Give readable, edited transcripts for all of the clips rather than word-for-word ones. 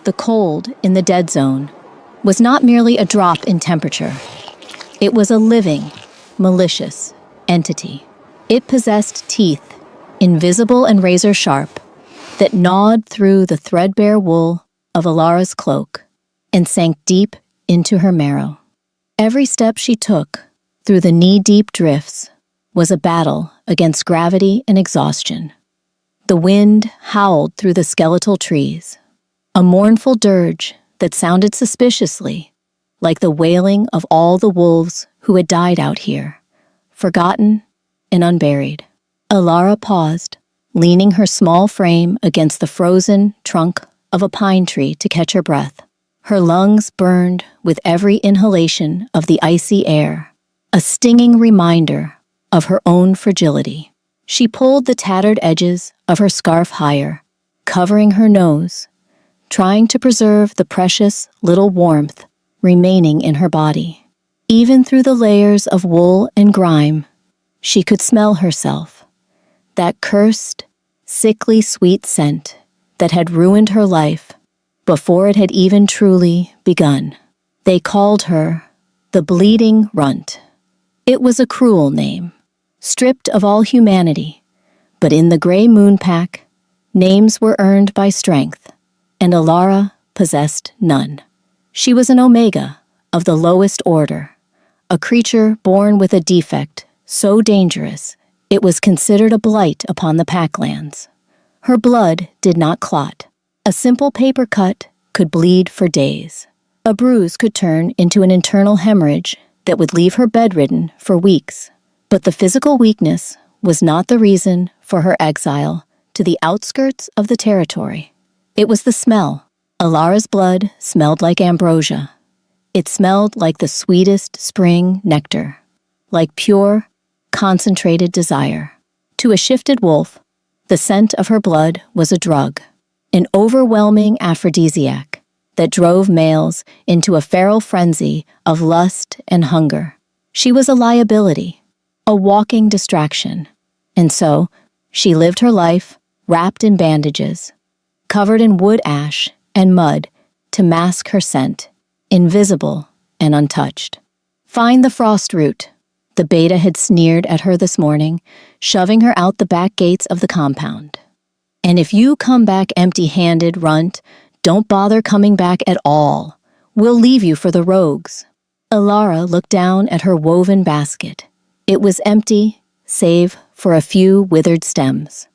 The cold in the dead zone was not merely a drop in temperature. It was a living, malicious entity. It possessed teeth, invisible and razor-sharp, that gnawed through the threadbare wool of Alara's cloak and sank deep into her marrow. Every step she took through the knee-deep drifts was a battle against gravity and exhaustion. The wind howled through the skeletal trees, a mournful dirge that sounded suspiciously like the wailing of all the wolves who had died out here, forgotten and unburied. Alara paused, leaning her small frame against the frozen trunk of a pine tree to catch her breath. Her lungs burned with every inhalation of the icy air, a stinging reminder of her own fragility. She pulled the tattered edges of her scarf higher, covering her nose, trying to preserve the precious little warmth remaining in her body. Even through the layers of wool and grime, she could smell herself, that cursed, sickly sweet scent that had ruined her life before it had even truly begun. They called her the Bleeding Runt. It was a cruel name, stripped of all humanity, but in the Grey Moon Pack, names were earned by strength, and Alara possessed none. She was an Omega of the lowest order, a creature born with a defect so dangerous it was considered a blight upon the Packlands. Her blood did not clot. A simple paper cut could bleed for days. A bruise could turn into an internal hemorrhage that would leave her bedridden for weeks. But the physical weakness was not the reason for her exile to the outskirts of the territory. It was the smell. Alara's blood smelled like ambrosia. It smelled like the sweetest spring nectar, like pure, concentrated desire. To a shifted wolf, the scent of her blood was a drug, an overwhelming aphrodisiac that drove males into a feral frenzy of lust and hunger. She was a liability, a walking distraction, and so she lived her life wrapped in bandages, covered in wood ash and mud to mask her scent, invisible and untouched. Find the frost root, the beta had sneered at her this morning, shoving her out the back gates of the compound. And if you come back empty-handed, Runt, don't bother coming back at all. We'll leave you for the rogues. Alara looked down at her woven basket. It was empty, save for a few withered stems.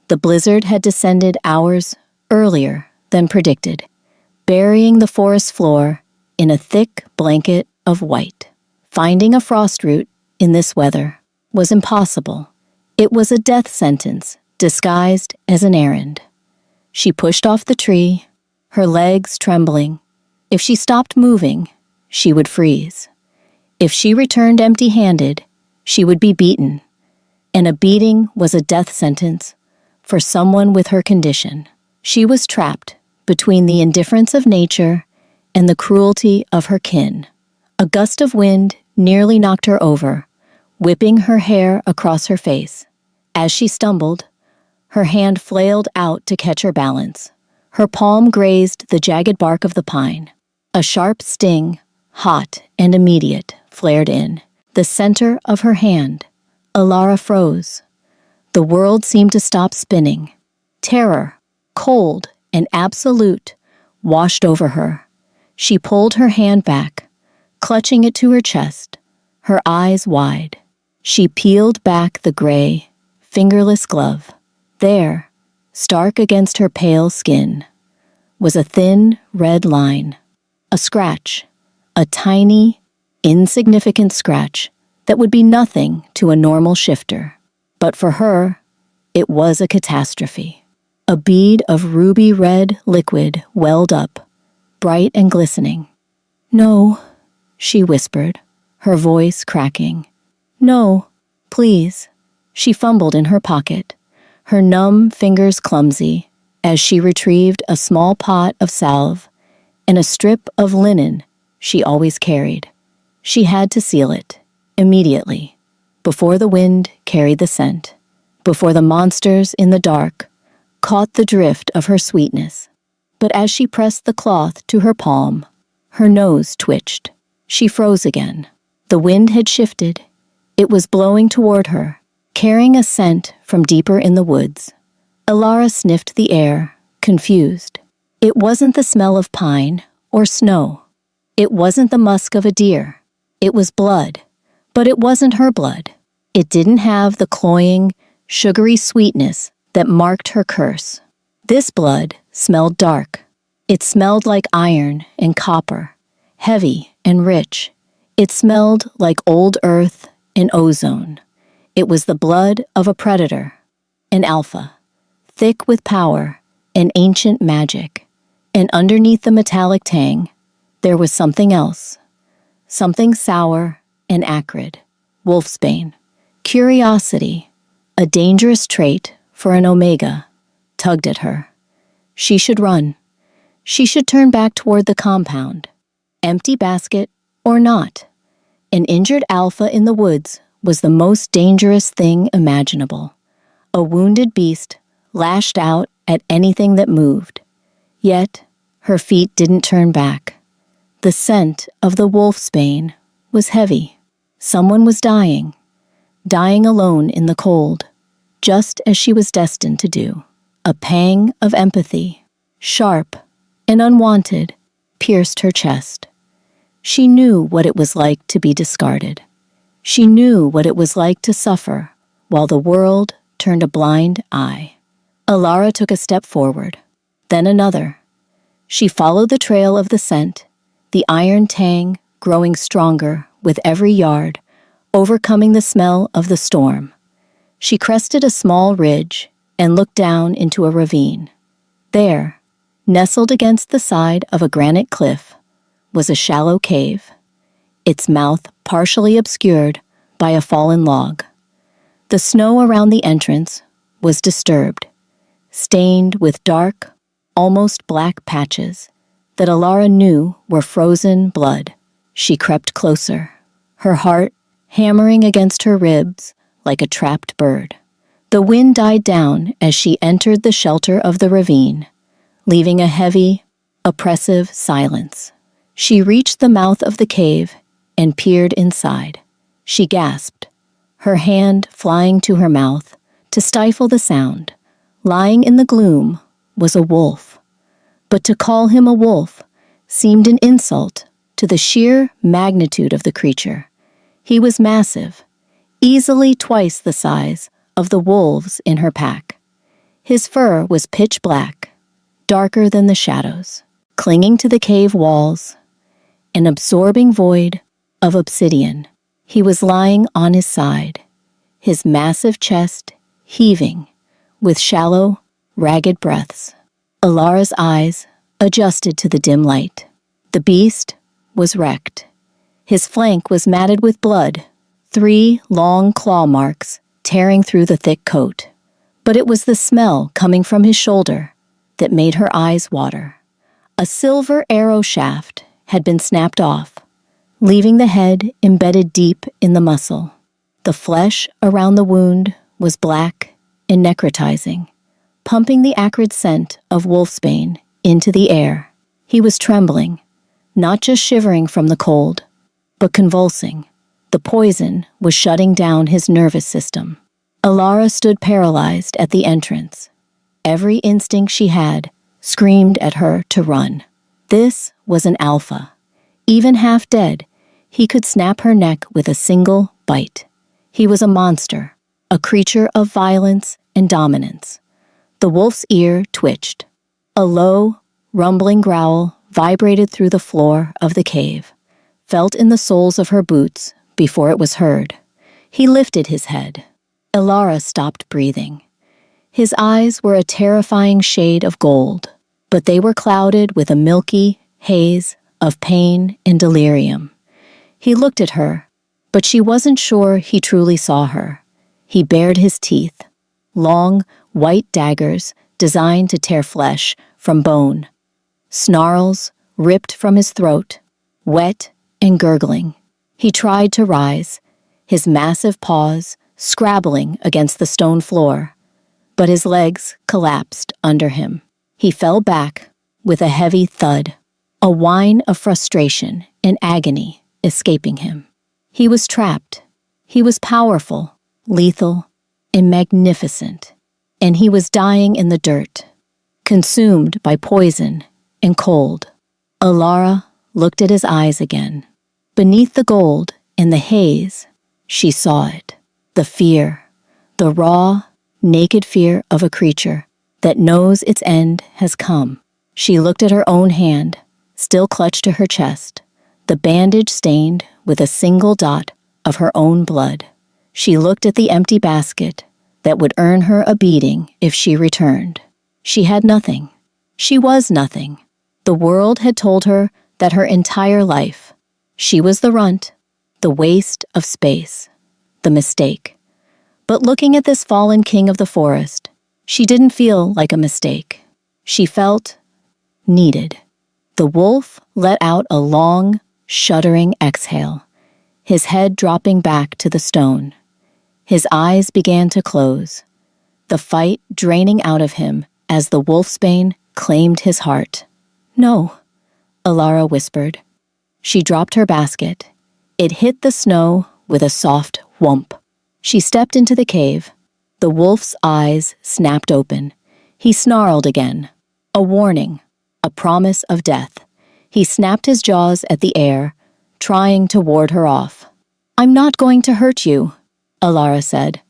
The blizzard had descended hours earlier than predicted, burying the forest floor in a thick blanket of white. Finding a frost root in this weather was impossible. It was a death sentence disguised as an errand. She pushed off the tree, her legs trembling. If she stopped moving, she would freeze. If she returned empty-handed, she would be beaten. And a beating was a death sentence for someone with her condition. She was trapped between the indifference of nature and the cruelty of her kin. A gust of wind nearly knocked her over, whipping her hair across her face. As she stumbled, her hand flailed out to catch her balance. Her palm grazed the jagged bark of the pine. A sharp sting, hot and immediate, flared in. The center of her hand. Alara froze. The world seemed to stop spinning. Terror, cold and absolute, washed over her. She pulled her hand back, clutching it to her chest, her eyes wide. She peeled back the gray, fingerless glove. There, stark against her pale skin, was a thin red line, a scratch, a tiny, insignificant scratch that would be nothing to a normal shifter. But for her, it was a catastrophe. A bead of ruby-red liquid welled up, bright and glistening. "No," she whispered, her voice cracking. "No, please." She fumbled in her pocket, her numb fingers clumsy, as she retrieved a small pot of salve and a strip of linen she always carried. She had to seal it, immediately, before the wind carried the scent, before the monsters in the dark caught the drift of her sweetness. But as she pressed the cloth to her palm, her nose twitched. She froze again. The wind had shifted. It was blowing toward her, carrying a scent from deeper in the woods. Elara sniffed the air, confused. It wasn't the smell of pine or snow. It wasn't the musk of a deer. It was blood, but it wasn't her blood. It didn't have the cloying, sugary sweetness that marked her curse. This blood smelled dark. It smelled like iron and copper, heavy and rich. It smelled like old earth and ozone. It was the blood of a predator, an alpha, thick with power and ancient magic. And underneath the metallic tang, there was something else, something sour and acrid. Wolfsbane. Curiosity, a dangerous trait for an Omega, tugged at her. She should run. She should turn back toward the compound. Empty basket or not. An injured alpha in the woods was the most dangerous thing imaginable. A wounded beast lashed out at anything that moved. Yet, her feet didn't turn back. The scent of the wolfsbane was heavy. Someone was dying alone in the cold, just as she was destined to do. A pang of empathy, sharp and unwanted, pierced her chest. She knew what it was like to be discarded. She knew what it was like to suffer while the world turned a blind eye. Elara took a step forward, then another. She followed the trail of the scent, the iron tang growing stronger with every yard, overcoming the smell of the storm. She crested a small ridge and looked down into a ravine. There, nestled against the side of a granite cliff, was a shallow cave, its mouth partially obscured by a fallen log. The snow around the entrance was disturbed, stained with dark, almost black patches that Elara knew were frozen blood. She crept closer, her heart hammering against her ribs like a trapped bird. The wind died down as she entered the shelter of the ravine, leaving a heavy, oppressive silence. She reached the mouth of the cave and peered inside. She gasped, her hand flying to her mouth to stifle the sound. Lying in the gloom was a wolf. But to call him a wolf seemed an insult to the sheer magnitude of the creature. He was massive, easily twice the size of the wolves in her pack. His fur was pitch black, darker than the shadows, clinging to the cave walls, an absorbing void of obsidian. He was lying on his side, his massive chest heaving with shallow, ragged breaths. Elara's eyes adjusted to the dim light. The beast was wrecked. His flank was matted with blood, 3 long claw marks tearing through the thick coat. But it was the smell coming from his shoulder that made her eyes water. A silver arrow shaft had been snapped off, leaving the head embedded deep in the muscle. The flesh around the wound was black and necrotizing, pumping the acrid scent of wolfsbane into the air. He was trembling, not just shivering from the cold, but convulsing. The poison was shutting down his nervous system. Elara stood paralyzed at the entrance. Every instinct she had screamed at her to run. This was an alpha. Even half dead, he could snap her neck with a single bite. He was a monster, a creature of violence and dominance. The wolf's ear twitched. A low, rumbling growl vibrated through the floor of the cave, felt in the soles of her boots before it was heard. He lifted his head. Elara stopped breathing. His eyes were a terrifying shade of gold, but they were clouded with a milky haze of pain and delirium. He looked at her, but she wasn't sure he truly saw her. He bared his teeth, long, white daggers designed to tear flesh from bone. Snarls ripped from his throat, wet and gurgling. He tried to rise, his massive paws scrabbling against the stone floor, but his legs collapsed under him. He fell back, with a heavy thud, a whine of frustration and agony escaping him. He was trapped. He was powerful, lethal, and magnificent, and he was dying in the dirt, consumed by poison and cold. Alara looked at his eyes again. Beneath the gold and the haze, she saw it. The fear, the raw, naked fear of a creature that knows its end has come. She looked at her own hand, still clutched to her chest, the bandage stained with a single dot of her own blood. She looked at the empty basket that would earn her a beating if she returned. She had nothing. She was nothing. The world had told her that her entire life, she was the runt, the waste of space, the mistake. But looking at this fallen king of the forest, she didn't feel like a mistake. She felt needed. The wolf let out a long, shuddering exhale, his head dropping back to the stone. His eyes began to close, the fight draining out of him as the wolfsbane claimed his heart. "No," Alara whispered. She dropped her basket. It hit the snow with a soft whomp. She stepped into the cave. The wolf's eyes snapped open. He snarled again. A warning, a promise of death. He snapped his jaws at the air, trying to ward her off. "I'm not going to hurt you," Alara said,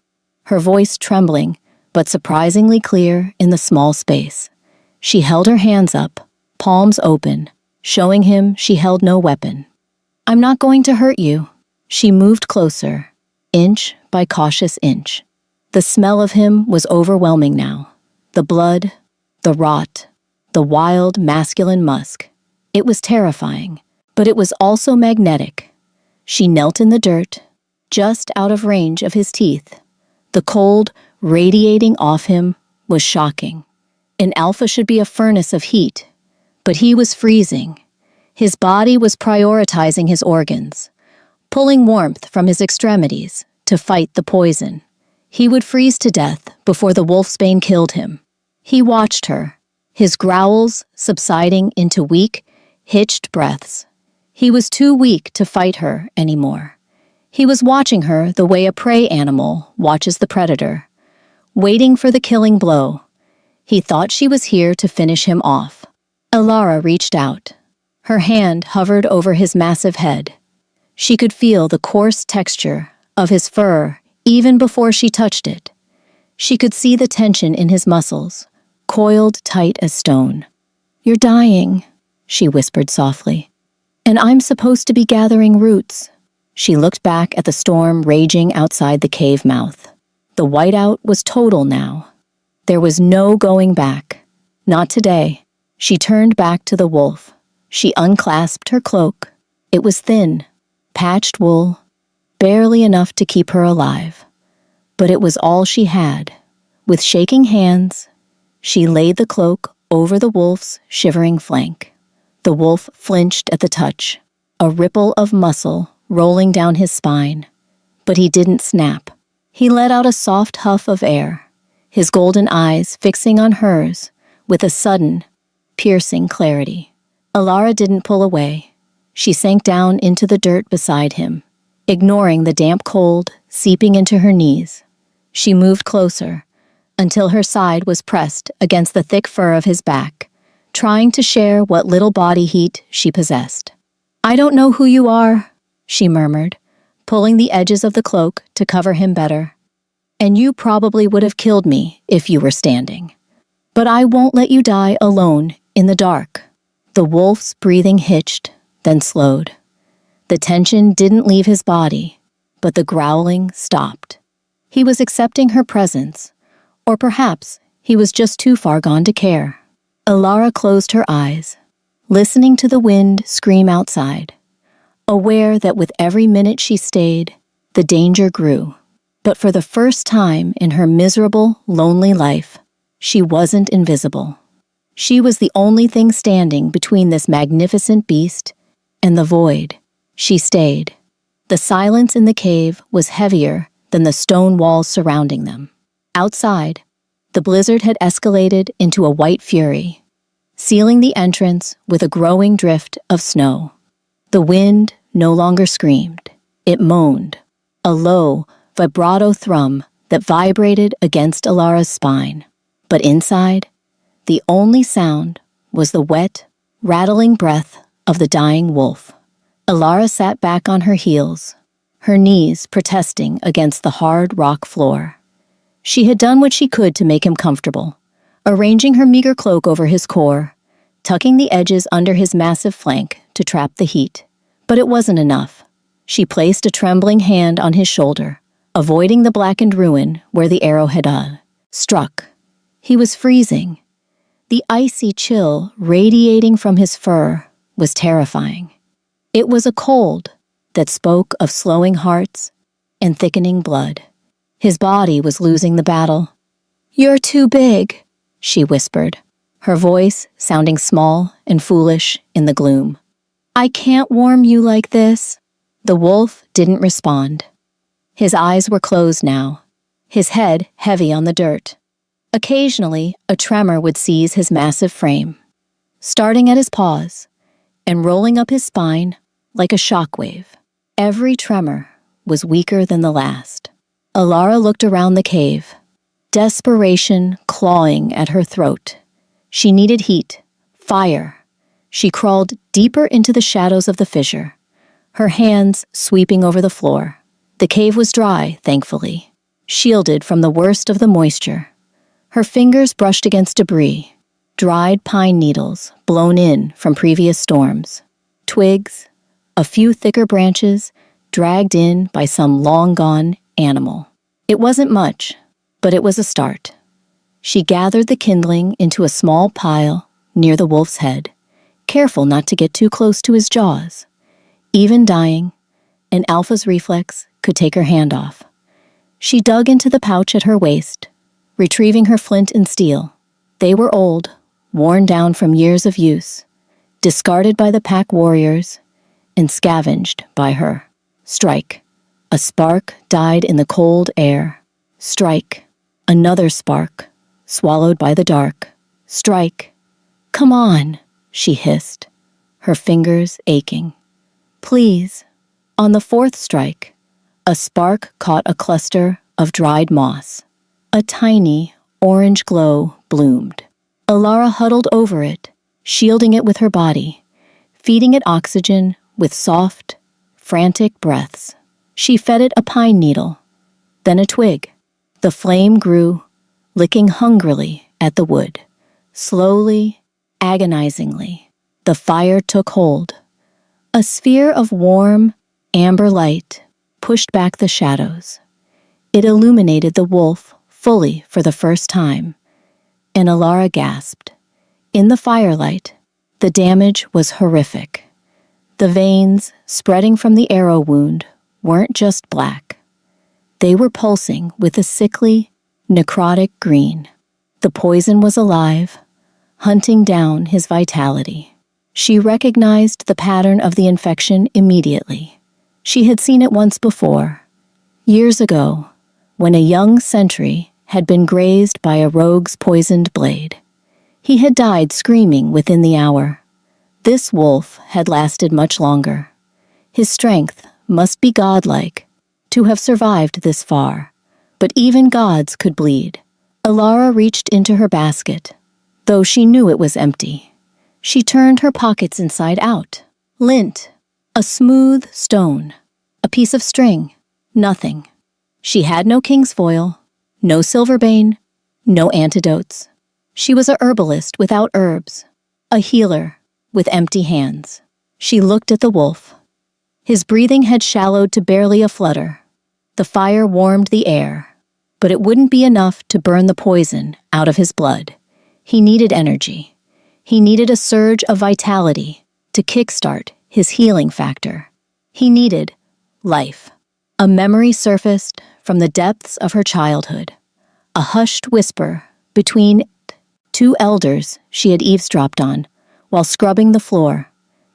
her voice trembling, but surprisingly clear in the small space. She held her hands up, palms open, showing him she held no weapon. "I'm not going to hurt you." She moved closer, inch by cautious inch. The smell of him was overwhelming now. The blood, the rot, the wild masculine musk. It was terrifying, but it was also magnetic. She knelt in the dirt, just out of range of his teeth. The cold radiating off him was shocking. An alpha should be a furnace of heat, but he was freezing. His body was prioritizing his organs, pulling warmth from his extremities to fight the poison. He would freeze to death before the wolfsbane killed him. He watched her, his growls subsiding into weak, hitched breaths. He was too weak to fight her anymore. He was watching her the way a prey animal watches the predator, waiting for the killing blow. He thought she was here to finish him off. Alara reached out. Her hand hovered over his massive head. She could feel the coarse texture of his fur even before she touched it. She could see the tension in his muscles, coiled tight as stone. "You're dying," she whispered softly. "And I'm supposed to be gathering roots." She looked back at the storm raging outside the cave mouth. The whiteout was total now. There was no going back. Not today. She turned back to the wolf. She unclasped her cloak. It was thin, patched wool, barely enough to keep her alive. But it was all she had. With shaking hands, she laid the cloak over the wolf's shivering flank. The wolf flinched at the touch, a ripple of muscle rolling down his spine. But he didn't snap. He let out a soft huff of air, his golden eyes fixing on hers with a sudden, piercing clarity. Alara didn't pull away. She sank down into the dirt beside him, ignoring the damp cold seeping into her knees. She moved closer, until her side was pressed against the thick fur of his back, trying to share what little body heat she possessed. "I don't know who you are," she murmured, pulling the edges of the cloak to cover him better. "And you probably would have killed me if you were standing. But I won't let you die alone in the dark." The wolf's breathing hitched, then slowed. The tension didn't leave his body, but the growling stopped. He was accepting her presence, or perhaps he was just too far gone to care. Alara closed her eyes, listening to the wind scream outside, aware that with every minute she stayed, the danger grew. But for the first time in her miserable, lonely life, she wasn't invisible. She was the only thing standing between this magnificent beast and the void. She stayed. The silence in the cave was heavier than the stone walls surrounding them. Outside, the blizzard had escalated into a white fury. sealing the entrance with a growing drift of snow. The wind no longer screamed. It moaned, a low, vibrato thrum that vibrated against Alara's spine. But inside, the only sound was the wet, rattling breath of the dying wolf. Alara sat back on her heels, her knees protesting against the hard rock floor. She had done what she could to make him comfortable, arranging her meager cloak over his core, tucking the edges under his massive flank to trap the heat. But it wasn't enough. She placed a trembling hand on his shoulder, avoiding the blackened ruin where the arrow had struck. He was freezing. The icy chill radiating from his fur was terrifying. It was a cold that spoke of slowing hearts and thickening blood. His body was losing the battle. "You're too big," she whispered, her voice sounding small and foolish in the gloom. "I can't warm you like this." The wolf didn't respond. His eyes were closed now, his head heavy on the dirt. Occasionally, a tremor would seize his massive frame, starting at his paws and rolling up his spine like a shockwave. Every tremor was weaker than the last. Alara looked around the cave, desperation clawing at her throat. She needed heat, fire. She crawled deeper into the shadows of the fissure, her hands sweeping over the floor. The cave was dry, thankfully, shielded from the worst of the moisture. Her fingers brushed against debris, dried pine needles blown in from previous storms, twigs, a few thicker branches dragged in by some long-gone animal. It wasn't much, but it was a start. She gathered the kindling into a small pile near the wolf's head, careful not to get too close to his jaws. Even dying, an alpha's reflex could take her hand off. She dug into the pouch at her waist, retrieving her flint and steel. They were old, worn down from years of use, discarded by the pack warriors, and scavenged by her. Strike. A spark died in the cold air. Strike. Another spark, swallowed by the dark. Strike. "Come on," she hissed, her fingers aching. "Please." On the fourth strike, a spark caught a cluster of dried moss. A tiny orange glow bloomed. Alara huddled over it, shielding it with her body, feeding it oxygen with soft, frantic breaths. She fed it a pine needle, then a twig. The flame grew, licking hungrily at the wood. Slowly, agonizingly, the fire took hold. A sphere of warm, amber light pushed back the shadows. It illuminated the wolf fully for the first time, and Alara gasped. In the firelight, the damage was horrific. The veins spreading from the arrow wound weren't just black. They were pulsing with a sickly, necrotic green. The poison was alive, hunting down his vitality. She recognized the pattern of the infection immediately. She had seen it once before, years ago, when a young sentry had been grazed by a rogue's poisoned blade. He had died screaming within the hour. This wolf had lasted much longer. His strength must be godlike to have survived this far, but even gods could bleed. Alara reached into her basket, though she knew it was empty. She turned her pockets inside out. Lint, a smooth stone, a piece of string, nothing. She had no king's foil, no silverbane, no antidotes. She was a herbalist without herbs, a healer with empty hands. She looked at the wolf. His breathing had shallowed to barely a flutter. The fire warmed the air, but it wouldn't be enough to burn the poison out of his blood. He needed energy. He needed a surge of vitality to kickstart his healing factor. He needed life. A memory surfaced from the depths of her childhood, a hushed whisper between two elders she had eavesdropped on while scrubbing the floor.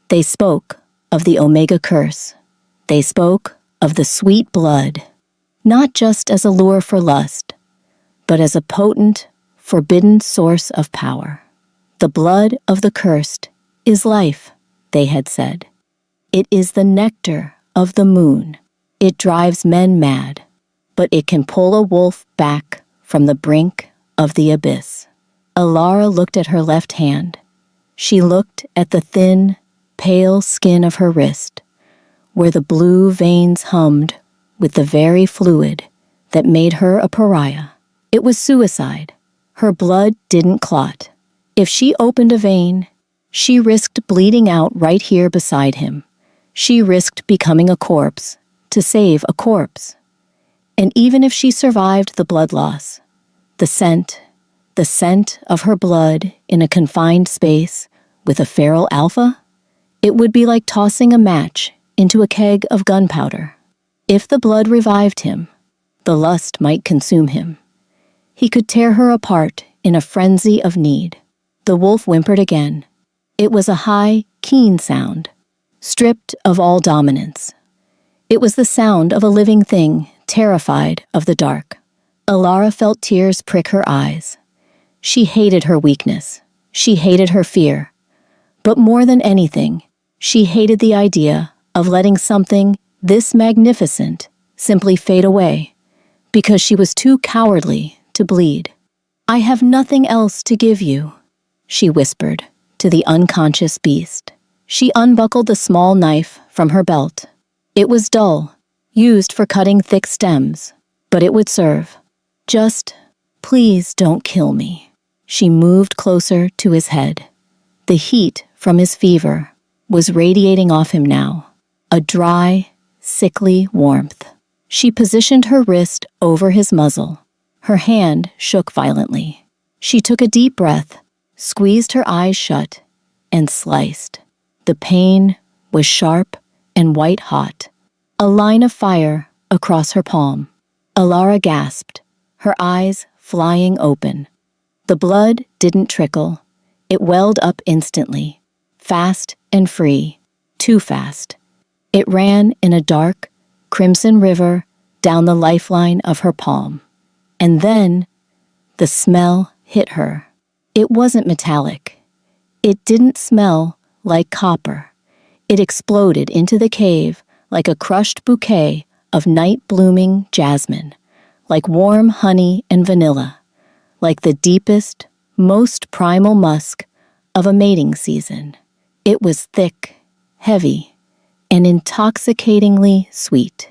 They spoke of the Omega Curse. They spoke of the sweet blood, not just as a lure for lust, but as a potent, forbidden source of power. The blood of the cursed is life, they had said. It is the nectar of the moon. It drives men mad, but it can pull a wolf back from the brink of the abyss. Alara looked at her left hand. She looked at the thin, pale skin of her wrist, where the blue veins hummed with the very fluid that made her a pariah. It was suicide. Her blood didn't clot. If she opened a vein, she risked bleeding out right here beside him. She risked becoming a corpse to save a corpse. And even if she survived the blood loss, the scent of her blood in a confined space with a feral alpha, it would be like tossing a match into a keg of gunpowder. If the blood revived him, the lust might consume him. He could tear her apart in a frenzy of need. The wolf whimpered again. It was a high, keen sound, stripped of all dominance. It was the sound of a living thing terrified of the dark. Alara felt tears prick her eyes. She hated her weakness. She hated her fear. But more than anything, she hated the idea of letting something this magnificent simply fade away because she was too cowardly to bleed. "I have nothing else to give you," she whispered to the unconscious beast. She unbuckled the small knife from her belt. It was dull, used for cutting thick stems, but it would serve. "Just, please don't kill me." She moved closer to his head. The heat from his fever was radiating off him now, a dry, sickly warmth. She positioned her wrist over his muzzle. Her hand shook violently. She took a deep breath, squeezed her eyes shut, and sliced. The pain was sharp and white-hot, a line of fire across her palm. Alara gasped, her eyes flying open. The blood didn't trickle. It welled up instantly, fast and free, too fast. It ran in a dark, crimson river down the lifeline of her palm. And then the smell hit her. It wasn't metallic. It didn't smell like copper. It exploded into the cave like a crushed bouquet of night-blooming jasmine, like warm honey and vanilla, like the deepest, most primal musk of a mating season. It was thick, heavy, and intoxicatingly sweet.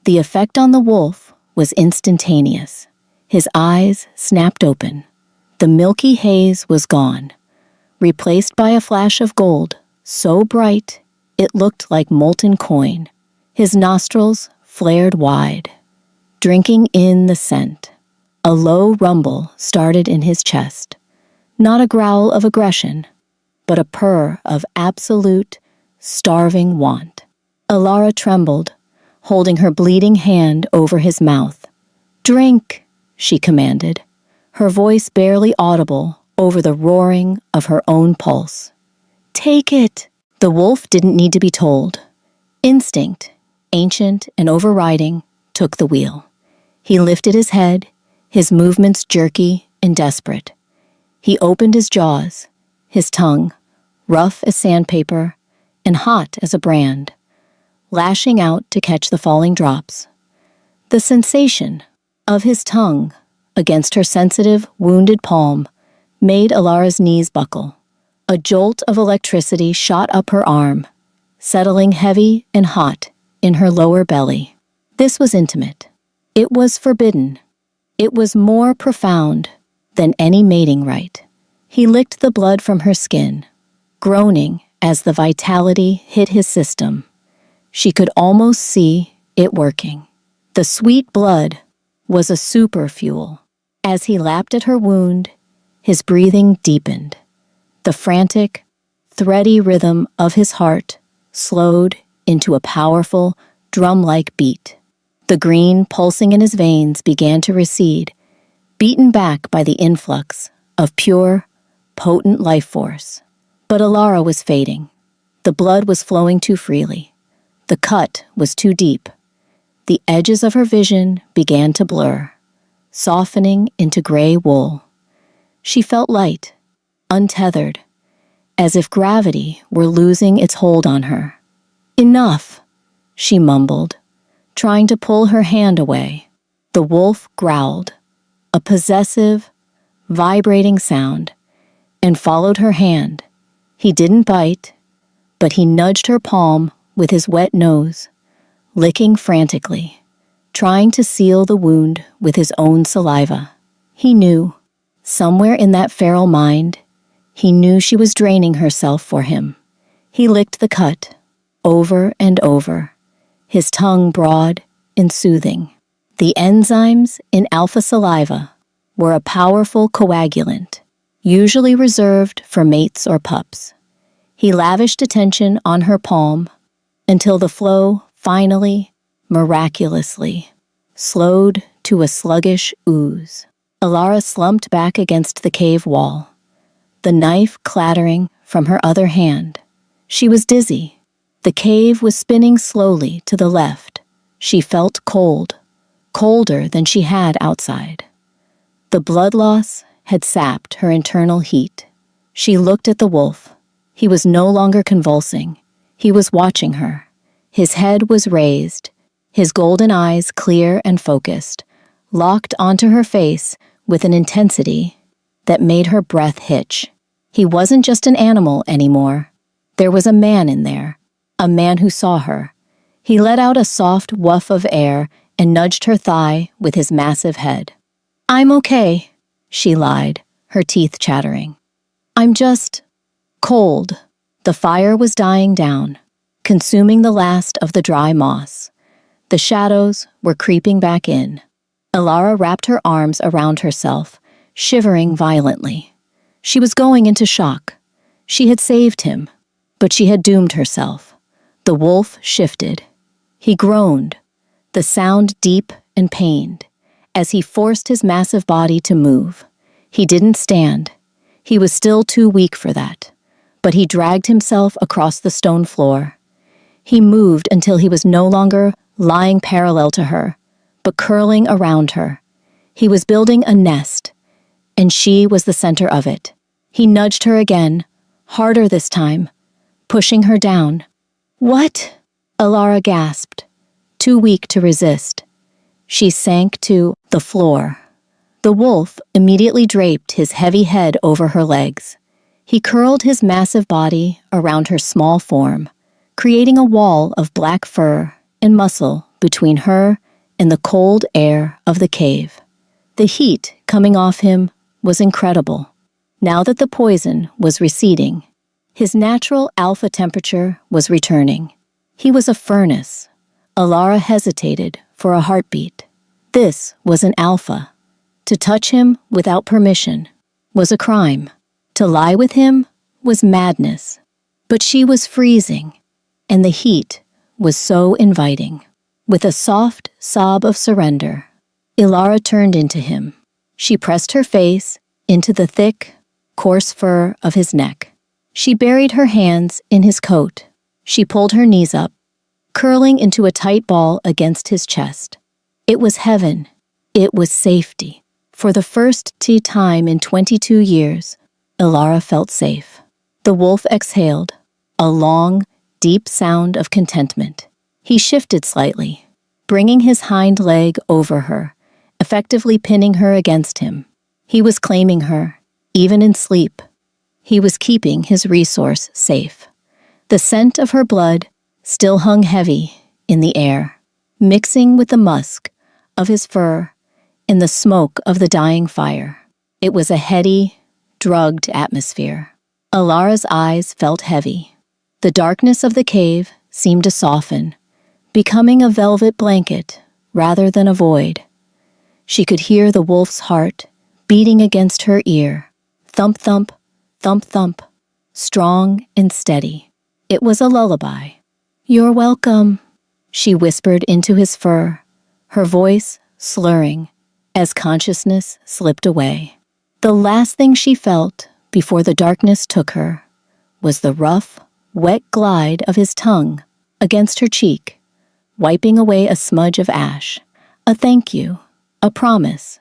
The effect on the wolf was instantaneous. His eyes snapped open. The milky haze was gone, replaced by a flash of gold, so bright it looked like molten coin. His nostrils flared wide, drinking in the scent. A low rumble started in his chest, not a growl of aggression, but a purr of absolute, starving want. Alara trembled, holding her bleeding hand over his mouth. "Drink," she commanded, her voice barely audible over the roaring of her own pulse. "Take it." The wolf didn't need to be told. Instinct, ancient and overriding, took the wheel. He lifted his head, his movements jerky and desperate. He opened his jaws, his tongue, rough as sandpaper and hot as a brand, lashing out to catch the falling drops. The sensation of his tongue against her sensitive, wounded palm made Alara's knees buckle. A jolt of electricity shot up her arm, settling heavy and hot in her lower belly. This was intimate. It was forbidden. It was more profound than any mating rite. He licked the blood from her skin, groaning as the vitality hit his system. She could almost see it working. The sweet blood was a super fuel. As he lapped at her wound, his breathing deepened. The frantic, thready rhythm of his heart slowed into a powerful, drum-like beat. The green pulsing in his veins began to recede, beaten back by the influx of pure, potent life force. But Alara was fading. The blood was flowing too freely. The cut was too deep. The edges of her vision began to blur, softening into gray wool. She felt light, untethered, as if gravity were losing its hold on her. "Enough," she mumbled, trying to pull her hand away. The wolf growled, a possessive, vibrating sound, and followed her hand. He didn't bite, but he nudged her palm with his wet nose, licking frantically, trying to seal the wound with his own saliva. He knew, somewhere in that feral mind, he knew she was draining herself for him. He licked the cut, over and over, his tongue broad and soothing. The enzymes in alpha saliva were a powerful coagulant, usually reserved for mates or pups. He lavished attention on her palm until the flow finally, miraculously, slowed to a sluggish ooze. Alara slumped back against the cave wall, the knife clattering from her other hand. She was dizzy. The cave was spinning slowly to the left. She felt cold, colder than she had outside. The blood loss had sapped her internal heat. She looked at the wolf. He was no longer convulsing. He was watching her. His head was raised, his golden eyes clear and focused, locked onto her face with an intensity that made her breath hitch. He wasn't just an animal anymore. There was a man in there, a man who saw her. He let out a soft woof of air and nudged her thigh with his massive head. "I'm okay," she lied, her teeth chattering. "I'm just cold." The fire was dying down, consuming the last of the dry moss. The shadows were creeping back in. Alara wrapped her arms around herself, shivering violently. She was going into shock. She had saved him, but she had doomed herself. The wolf shifted. He groaned, the sound deep and pained, as he forced his massive body to move. He didn't stand. He was still too weak for that, but he dragged himself across the stone floor. He moved until he was no longer lying parallel to her, but curling around her. He was building a nest, and she was the center of it. He nudged her again, harder this time, pushing her down. "What?" Alara gasped, too weak to resist. She sank to the floor. The wolf immediately draped his heavy head over her legs. He curled his massive body around her small form, creating a wall of black fur and muscle between her and the cold air of the cave. The heat coming off him was incredible. Now that the poison was receding, his natural alpha temperature was returning. He was a furnace. Alara hesitated for a heartbeat. This was an alpha. To touch him without permission was a crime. To lie with him was madness. But she was freezing, and the heat was so inviting. With a soft sob of surrender, Alara turned into him. She pressed her face into the thick, coarse fur of his neck. She buried her hands in his coat. She pulled her knees up, curling into a tight ball against his chest. It was heaven. It was safety. For the first time in 22 years, Alara felt safe. The wolf exhaled, a long, deep sound of contentment. He shifted slightly, bringing his hind leg over her, effectively pinning her against him. He was claiming her, even in sleep. He was keeping his resource safe. The scent of her blood still hung heavy in the air, mixing with the musk of his fur and the smoke of the dying fire. It was a heady, drugged atmosphere. Alara's eyes felt heavy. The darkness of the cave seemed to soften, becoming a velvet blanket rather than a void. She could hear the wolf's heart beating against her ear. Thump, thump, thump, thump, strong and steady. It was a lullaby. "You're welcome," she whispered into his fur, her voice slurring as consciousness slipped away. The last thing she felt before the darkness took her was the rough, wet glide of his tongue against her cheek, wiping away a smudge of ash. A thank you, a promise.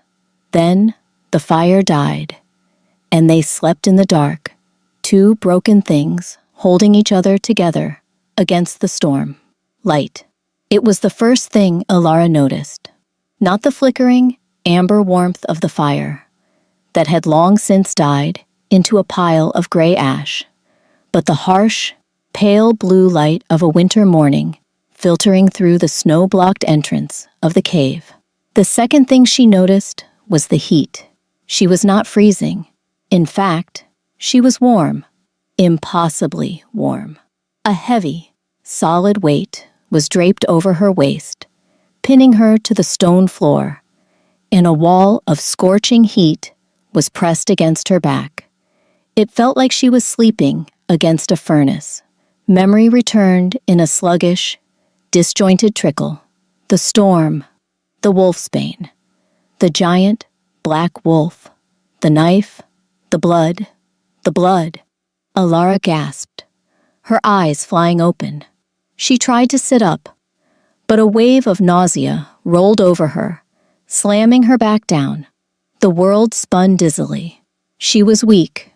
Then the fire died, and they slept in the dark, two broken things holding each other together against the storm. Light. It was the first thing Alara noticed. Not the flickering, amber warmth of the fire that had long since died into a pile of gray ash, but the harsh, pale blue light of a winter morning filtering through the snow-blocked entrance of the cave. The second thing she noticed was the heat. She was not freezing. In fact, she was warm. Impossibly warm. A heavy, solid weight was draped over her waist, pinning her to the stone floor, and a wall of scorching heat was pressed against her back. It felt like she was sleeping against a furnace. Memory returned in a sluggish, disjointed trickle. The storm, the wolfsbane, the giant black wolf, the knife, the blood, the blood. Alara gasped, her eyes flying open. She tried to sit up, but a wave of nausea rolled over her, slamming her back down. The world spun dizzily. She was weak,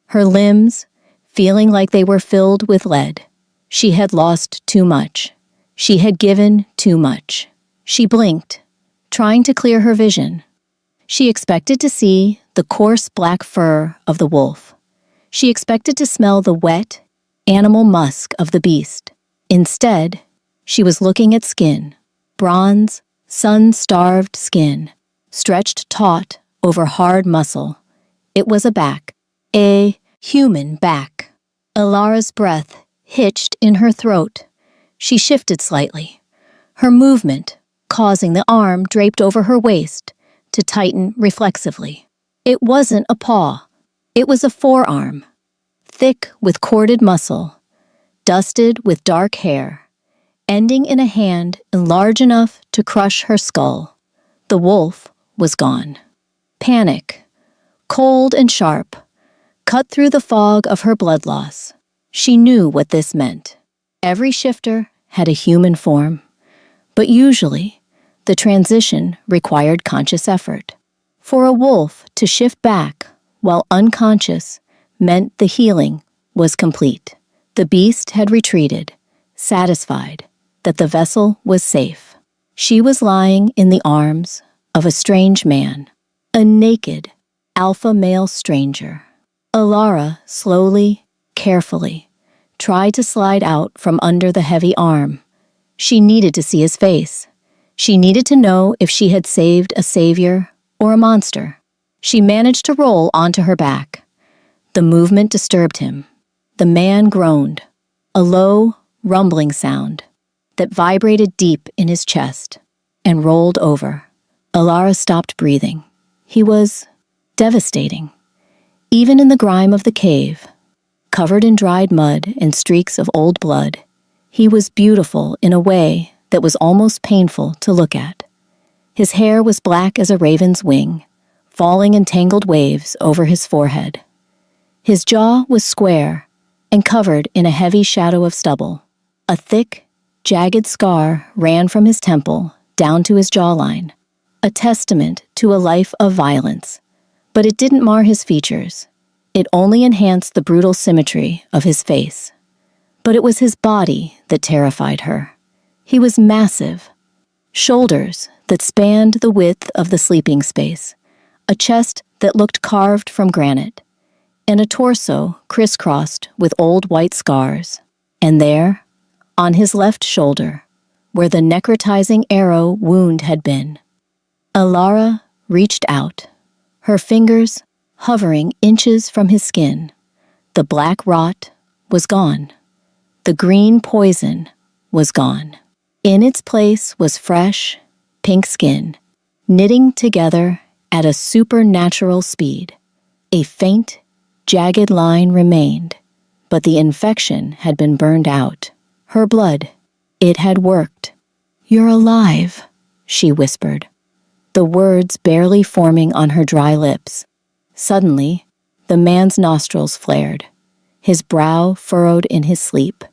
her limbs feeling like they were filled with lead. She had lost too much. She had given too much. She blinked, trying to clear her vision. She expected to see the coarse black fur of the wolf. She expected to smell the wet, animal musk of the beast. Instead, she was looking at skin, bronze, sun-starved skin, stretched taut over hard muscle. It was a back, a human back. Alara's breath hitched in her throat. She shifted slightly, her movement causing the arm draped over her waist to tighten reflexively. It wasn't a paw. It was a forearm, thick with corded muscle, dusted with dark hair, ending in a hand large enough to crush her skull. The wolf was gone. Panic, cold and sharp, cut through the fog of her blood loss. She knew what this meant. Every shifter had a human form, but usually the transition required conscious effort. For a wolf to shift back while unconscious meant the healing was complete. The beast had retreated, satisfied that the vessel was safe. She was lying in the arms of a strange man, a naked, alpha male stranger. Alara slowly, carefully, tried to slide out from under the heavy arm. She needed to see his face. She needed to know if she had saved a savior or a monster. She managed to roll onto her back. The movement disturbed him. The man groaned, a low, rumbling sound that vibrated deep in his chest and rolled over. Alara stopped breathing. He was devastating. Even in the grime of the cave, covered in dried mud and streaks of old blood, he was beautiful in a way that was almost painful to look at. His hair was black as a raven's wing, falling in tangled waves over his forehead. His jaw was square and covered in a heavy shadow of stubble. A thick, jagged scar ran from his temple down to his jawline, a testament to a life of violence. But it didn't mar his features. It only enhanced the brutal symmetry of his face. But it was his body that terrified her. He was massive. Shoulders that spanned the width of the sleeping space, a chest that looked carved from granite, and a torso crisscrossed with old white scars. And there, on his left shoulder, where the necrotizing arrow wound had been, Alara reached out, her fingers hovering inches from his skin. The black rot was gone. The green poison was gone. In its place was fresh, pink skin, knitting together at a supernatural speed. A faint, jagged line remained, but the infection had been burned out. Her blood, it had worked. "You're alive," she whispered, the words barely forming on her dry lips. Suddenly, the man's nostrils flared, his brow furrowed in his sleep.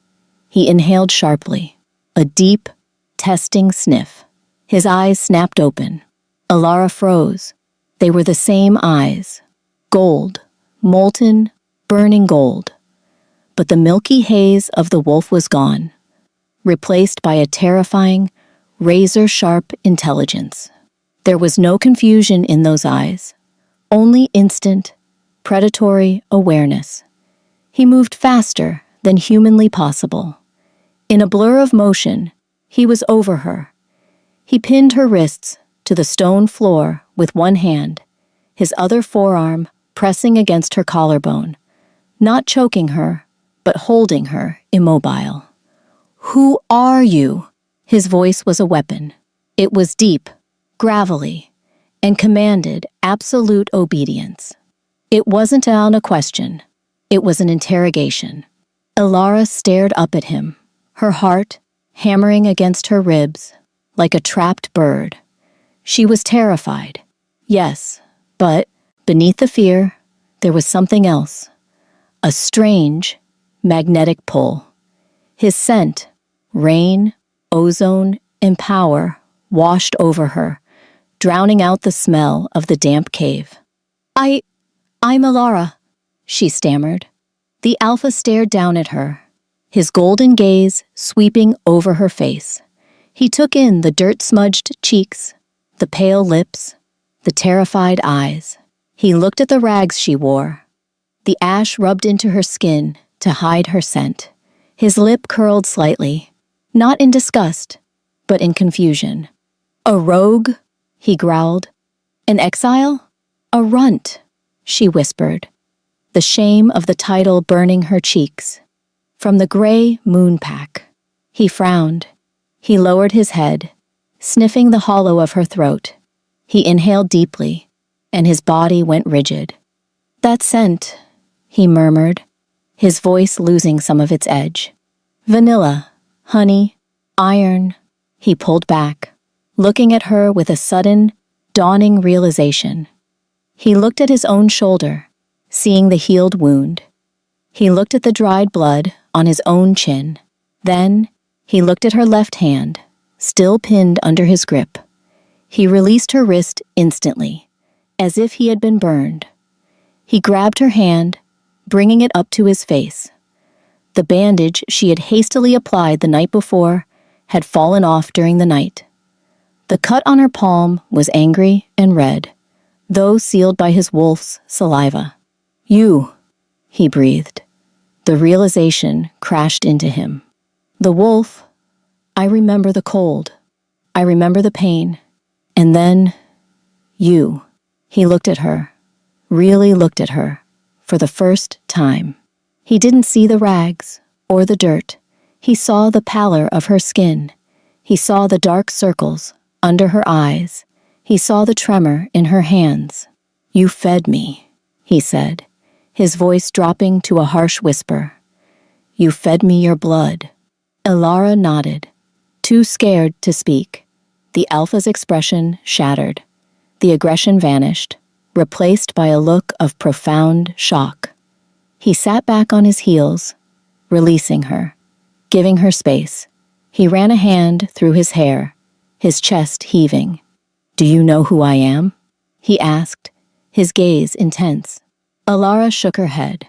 He inhaled sharply, a deep, testing sniff. His eyes snapped open. Alara froze. They were the same eyes, gold, molten, burning gold. But the milky haze of the wolf was gone, replaced by a terrifying, razor-sharp intelligence. There was no confusion in those eyes, only instant, predatory awareness. He moved faster than humanly possible. In a blur of motion, he was over her. He pinned her wrists to the stone floor with one hand, his other forearm pressing against her collarbone, not choking her, but holding her immobile. "Who are you?" His voice was a weapon. It was deep, gravelly, and commanded absolute obedience. It wasn't a question. It was an interrogation. Elara stared up at him, her heart hammering against her ribs like a trapped bird. She was terrified, yes, but beneath the fear, there was something else. A strange, magnetic pull. His scent, rain, ozone, and power washed over her, drowning out the smell of the damp cave. I'm Elara, she stammered. The Alpha stared down at her, his golden gaze sweeping over her face. He took in the dirt-smudged cheeks, the pale lips, the terrified eyes. He looked at the rags she wore. The ash rubbed into her skin to hide her scent. His lip curled slightly, not in disgust, but in confusion. "A rogue?" he growled. "An exile? A runt," she whispered, the shame of the title burning her cheeks. "From the gray moon pack." He frowned. He lowered his head, sniffing the hollow of her throat. He inhaled deeply, and his body went rigid. "That scent," he murmured, his voice losing some of its edge. "Vanilla, honey, iron." He pulled back, looking at her with a sudden, dawning realization. He looked at his own shoulder, seeing the healed wound. He looked at the dried blood on his own chin. Then, he looked at her left hand, still pinned under his grip. He released her wrist instantly, as if he had been burned. He grabbed her hand, bringing it up to his face. The bandage she had hastily applied the night before had fallen off during the night. The cut on her palm was angry and red, though sealed by his wolf's saliva. "You," he breathed. The realization crashed into him. "The wolf, I remember the cold. I remember the pain. And then, you." He looked at her, really looked at her, for the first time. He didn't see the rags or the dirt. He saw the pallor of her skin. He saw the dark circles under her eyes. He saw the tremor in her hands. "You fed me," he said, his voice dropping to a harsh whisper. "You fed me your blood." Elara nodded, too scared to speak. The Alpha's expression shattered. The aggression vanished, replaced by a look of profound shock. He sat back on his heels, releasing her, giving her space. He ran a hand through his hair, his chest heaving. "Do you know who I am?" he asked, his gaze intense. Elara shook her head.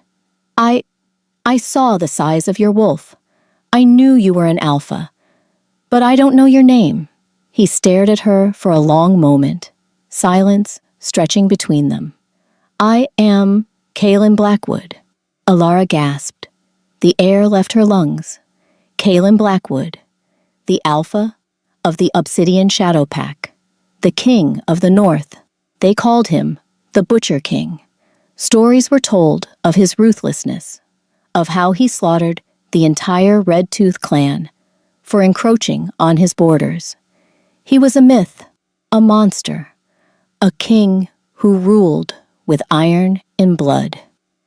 I saw the size of your wolf. I knew you were an Alpha, but I don't know your name." He stared at her for a long moment, silence stretching between them. "I am Kaelin Blackwood." Elara gasped. The air left her lungs. Kaelin Blackwood, the Alpha of the Obsidian Shadow Pack, the King of the North. They called him the Butcher King. Stories were told of his ruthlessness, of how he slaughtered the entire Red Tooth clan for encroaching on his borders. He was a myth, a monster, a king who ruled with iron and blood.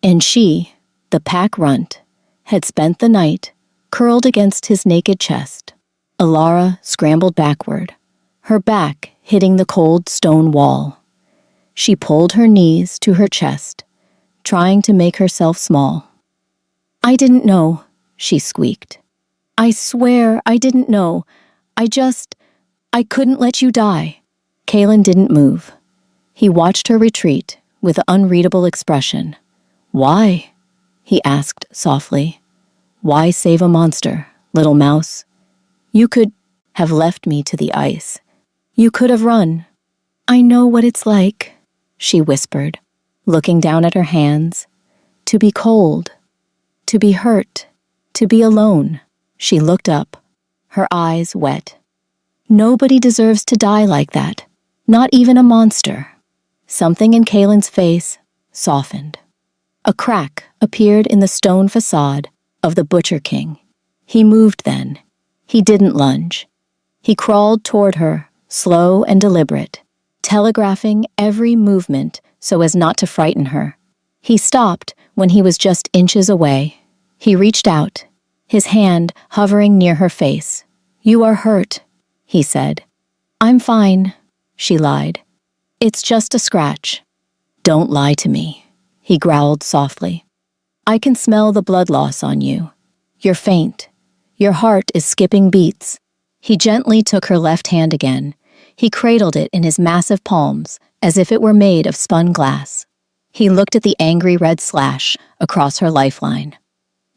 And she, the pack runt, had spent the night curled against his naked chest. Elara scrambled backward, her back hitting the cold stone wall. She pulled her knees to her chest, trying to make herself small. "I didn't know," she squeaked. "I swear I didn't know. I couldn't let you die." Kaelin didn't move. He watched her retreat with an unreadable expression. Why? He asked softly. Why save a monster, little mouse? You could have left me to the ice. You could have run. I know what it's like, she whispered, looking down at her hands. To be cold, to be hurt, to be alone. She looked up, her eyes wet. Nobody deserves to die like that, not even a monster. Something in Kaelin's face softened. A crack appeared in the stone facade of the Butcher King. He moved then. He didn't lunge. He crawled toward her, slow and deliberate, telegraphing every movement so as not to frighten her. He stopped when he was just inches away. He reached out, his hand hovering near her face. You are hurt, he said. I'm fine, she lied. It's just a scratch. Don't lie to me, he growled softly. I can smell the blood loss on you. You're faint. Your heart is skipping beats. He gently took her left hand again. He cradled it in his massive palms as if it were made of spun glass. He looked at the angry red slash across her lifeline.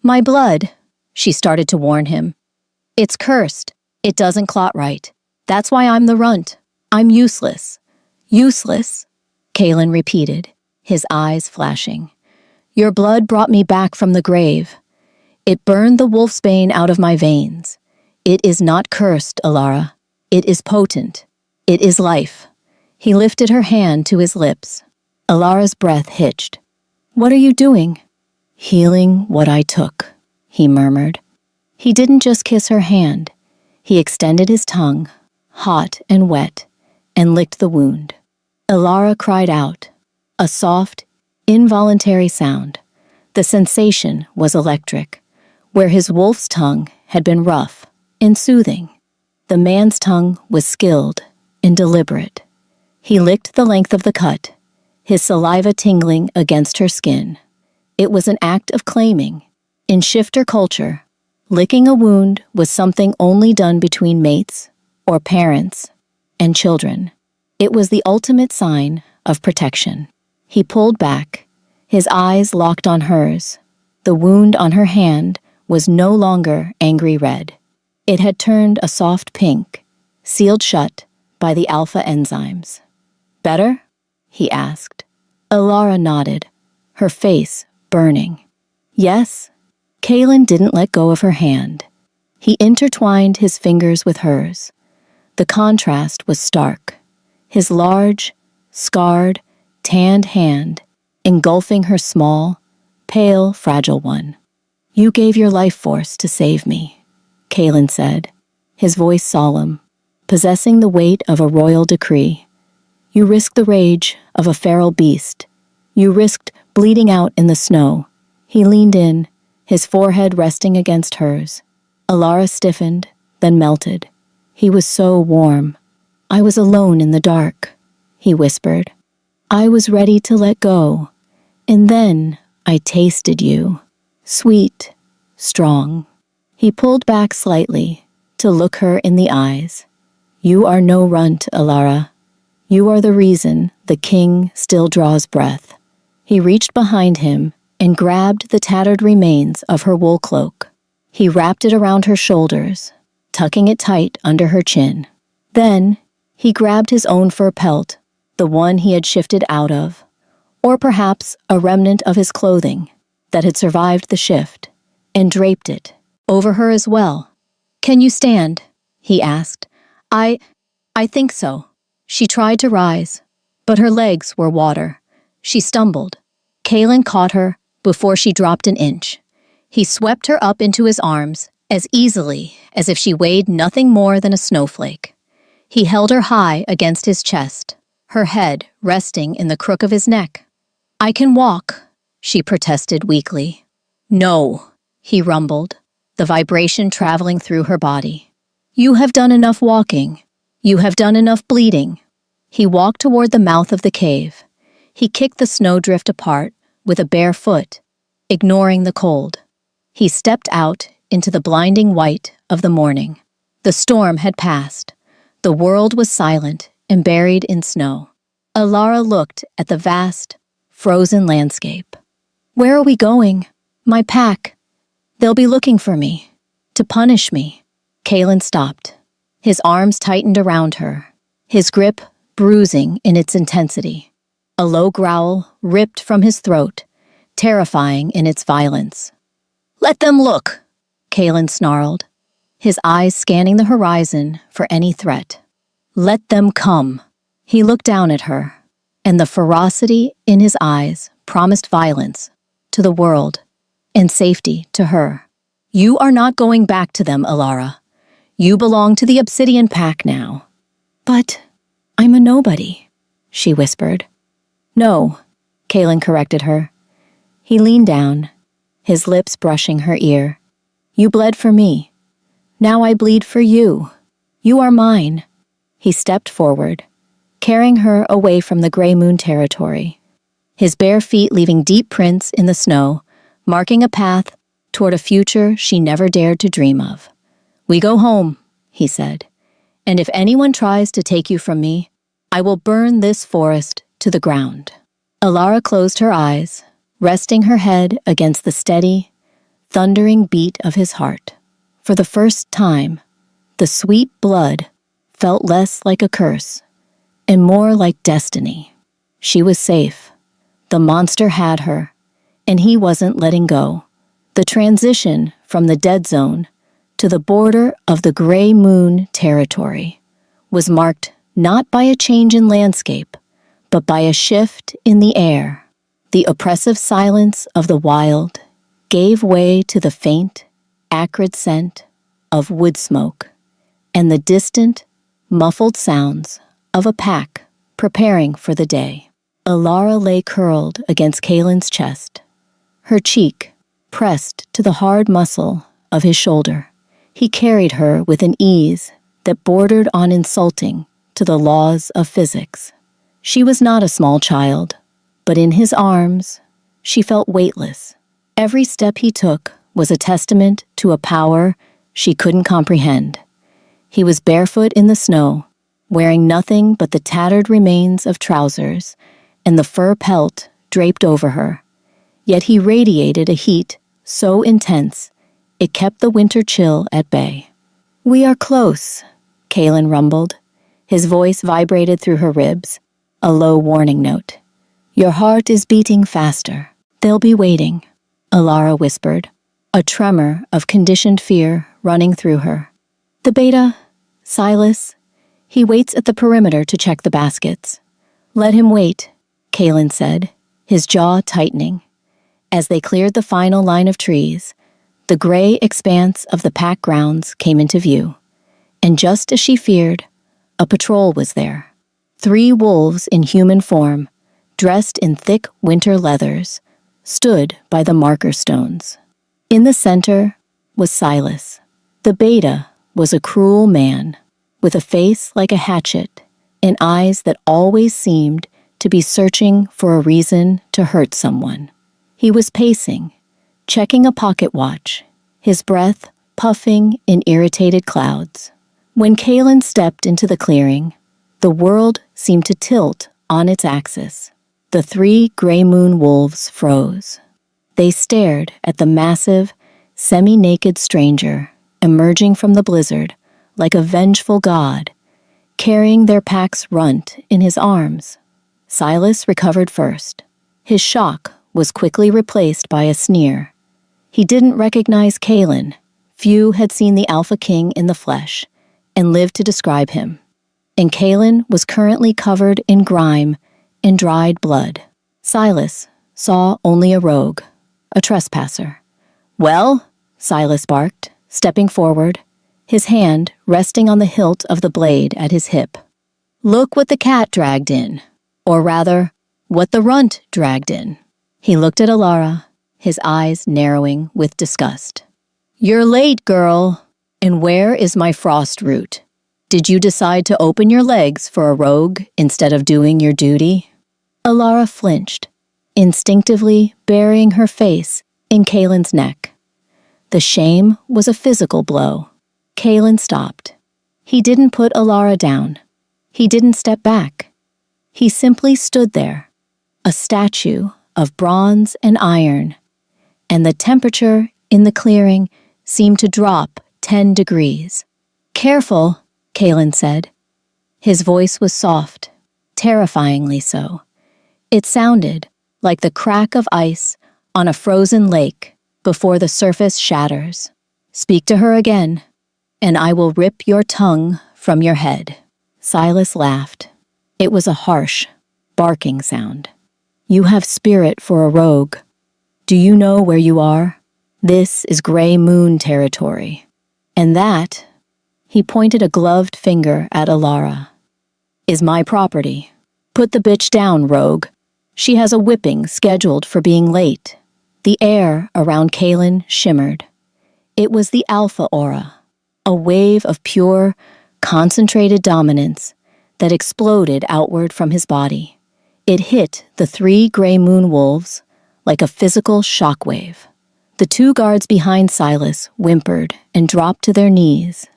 My blood, she started to warn him. It's cursed. It doesn't clot right. That's why I'm the runt. I'm useless. Useless, Kaelin repeated, his eyes flashing. Your blood brought me back from the grave. It burned the wolfsbane out of my veins. It is not cursed, Alara. It is potent. It is life. He lifted her hand to his lips. Alara's breath hitched. What are you doing? Healing what I took, he murmured. He didn't just kiss her hand. He extended his tongue, hot and wet, and licked the wound. Alara cried out, a soft, involuntary sound. The sensation was electric, where his wolf's tongue had been rough and soothing. The man's tongue was skilled and deliberate. He licked the length of the cut, his saliva tingling against her skin. It was an act of claiming. In shifter culture, licking a wound was something only done between mates or parents and children. It was the ultimate sign of protection. He pulled back, his eyes locked on hers. The wound on her hand was no longer angry red. It had turned a soft pink, sealed shut by the alpha enzymes. Better? He asked. Alara nodded, her face burning. Yes? Kaelin didn't let go of her hand. He intertwined his fingers with hers. The contrast was stark. His large, scarred, tanned hand engulfing her small, pale, fragile one. You gave your life force to save me, Kaelin said, his voice solemn, possessing the weight of a royal decree. You risked the rage of a feral beast. You risked bleeding out in the snow. He leaned in, his forehead resting against hers. Alara stiffened, then melted. He was so warm. I was alone in the dark, he whispered. I was ready to let go, and then I tasted you. Sweet, strong. He pulled back slightly to look her in the eyes. You are no runt, Alara. You are the reason the king still draws breath. He reached behind him and grabbed the tattered remains of her wool cloak. He wrapped it around her shoulders, tucking it tight under her chin. Then, he grabbed his own fur pelt, the one he had shifted out of, or perhaps a remnant of his clothing that had survived the shift, and draped it over her as well. Can you stand? He asked. I think so. She tried to rise, but her legs were water. She stumbled. Kaelin caught her before she dropped an inch. He swept her up into his arms as easily as if she weighed nothing more than a snowflake. He held her high against his chest, her head resting in the crook of his neck. I can walk, she protested weakly. No, he rumbled, the vibration traveling through her body. You have done enough walking. You have done enough bleeding. He walked toward the mouth of the cave. He kicked the snowdrift apart with a bare foot, ignoring the cold. He stepped out into the blinding white of the morning. The storm had passed. The world was silent and buried in snow. Alara looked at the vast, frozen landscape. Where are we going? My pack. They'll be looking for me. To punish me. Kalen stopped. His arms tightened around her, his grip bruising in its intensity. A low growl ripped from his throat, terrifying in its violence. Let them look, Kalen snarled, his eyes scanning the horizon for any threat. Let them come. He looked down at her, and the ferocity in his eyes promised violence to the world and safety to her. You are not going back to them, Alara. You belong to the Obsidian Pack now. But I'm a nobody, she whispered. No, Kalen corrected her. He leaned down, his lips brushing her ear. You bled for me. Now I bleed for you. You are mine. He stepped forward, carrying her away from the Grey Moon territory, his bare feet leaving deep prints in the snow, marking a path toward a future she never dared to dream of. We go home, he said, and if anyone tries to take you from me, I will burn this forest to the ground. Alara closed her eyes, resting her head against the steady, thundering beat of his heart. For the first time, the sweet blood felt less like a curse and more like destiny. She was safe. The monster had her, and he wasn't letting go. The transition from the dead zone to the border of the Grey Moon territory was marked not by a change in landscape, but by a shift in the air. The oppressive silence of the wild gave way to the faint, acrid scent of wood smoke and the distant, muffled sounds of a pack preparing for the day. Alara lay curled against Kalen's chest, her cheek pressed to the hard muscle of his shoulder. He carried her with an ease that bordered on insulting to the laws of physics. She was not a small child, but in his arms, she felt weightless. Every step he took was a testament to a power she couldn't comprehend. He was barefoot in the snow, wearing nothing but the tattered remains of trousers and the fur pelt draped over her. Yet he radiated a heat so intense it kept the winter chill at bay. We are close, Kalen rumbled. His voice vibrated through her ribs, a low warning note. Your heart is beating faster. They'll be waiting, Alara whispered, a tremor of conditioned fear running through her. The beta, Silas, he waits at the perimeter to check the baskets. Let him wait, Kalen said, his jaw tightening. As they cleared the final line of trees, the gray expanse of the pack grounds came into view. And just as she feared, a patrol was there. 3 wolves in human form, dressed in thick winter leathers, stood by the marker stones. In the center was Silas. The beta was a cruel man, with a face like a hatchet and eyes that always seemed to be searching for a reason to hurt someone. He was pacing, checking a pocket watch, his breath puffing in irritated clouds. When Kalen stepped into the clearing, the world seemed to tilt on its axis. The 3 Grey Moon wolves froze. They stared at the massive, semi-naked stranger emerging from the blizzard like a vengeful god, carrying their pack's runt in his arms. Silas recovered first. His shock was quickly replaced by a sneer. He didn't recognize Kalen. Few had seen the Alpha King in the flesh and lived to describe him. And Kalen was currently covered in grime and dried blood. Silas saw only a rogue, a trespasser. Well, Silas barked, stepping forward, his hand resting on the hilt of the blade at his hip. Look what the cat dragged in, or rather, what the runt dragged in. He looked at Alara, his eyes narrowing with disgust. You're late, girl. And where is my frost root? Did you decide to open your legs for a rogue instead of doing your duty? Alara flinched, instinctively burying her face in Kalen's neck. The shame was a physical blow. Kalen stopped. He didn't put Alara down. He didn't step back. He simply stood there, a statue of bronze and iron, and the temperature in the clearing seemed to drop 10 degrees. "Careful," Kalen said. His voice was soft, terrifyingly so. It sounded like the crack of ice on a frozen lake before the surface shatters. "Speak to her again, and I will rip your tongue from your head." Silas laughed. It was a harsh, barking sound. "You have spirit for a rogue. Do you know where you are? This is Gray Moon territory. And that," he pointed a gloved finger at Alara, "is my property. Put the bitch down, rogue. She has a whipping scheduled for being late." The air around Kalen shimmered. It was the Alpha aura, a wave of pure, concentrated dominance that exploded outward from his body. It hit the 3 Gray Moon wolves like a physical shockwave. The 2 guards behind Silas whimpered and dropped to their knees,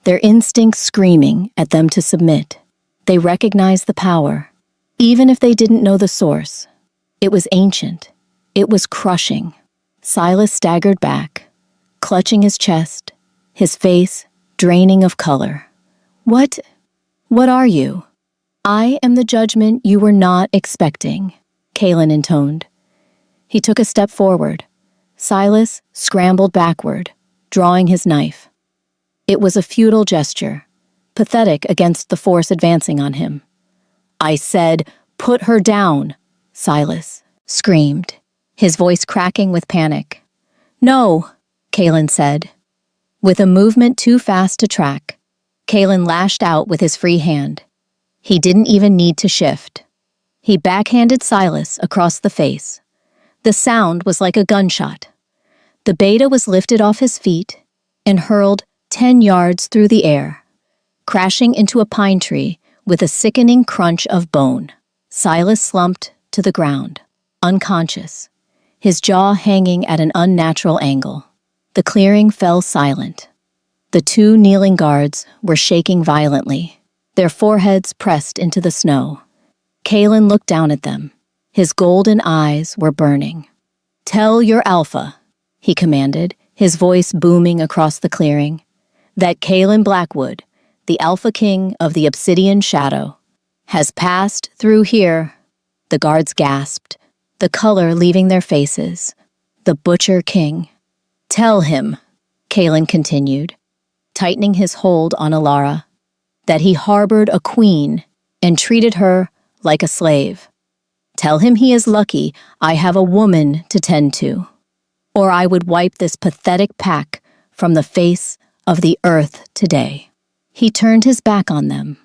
their instincts screaming at them to submit. They recognized the power, even if they didn't know the source. It was ancient. It was crushing. Silas staggered back, clutching his chest, his face draining of color. What are you?" "I am the judgment you were not expecting," Kalen intoned. He took a step forward. Silas scrambled backward, drawing his knife. It was a futile gesture, pathetic against the force advancing on him. "I said, put her down," Silas screamed, his voice cracking with panic. "No," Kalen said. With a movement too fast to track, Kalen lashed out with his free hand. He didn't even need to shift. He backhanded Silas across the face. The sound was like a gunshot. The beta was lifted off his feet and hurled 10 yards through the air, crashing into a pine tree with a sickening crunch of bone. Silas slumped to the ground, unconscious, his jaw hanging at an unnatural angle. The clearing fell silent. The 2 kneeling guards were shaking violently, their foreheads pressed into the snow. Kalen looked down at them. His golden eyes were burning. "Tell your Alpha," he commanded, his voice booming across the clearing, "that Kalen Blackwood, the Alpha King of the Obsidian Shadow, has passed through here." The guards gasped, the color leaving their faces. "The Butcher King." "Tell him," Kalen continued, tightening his hold on Alara, "that he harbored a queen and treated her like a slave. Tell him he is lucky I have a woman to tend to, or I would wipe this pathetic pack from the face of the earth today." He turned his back on them,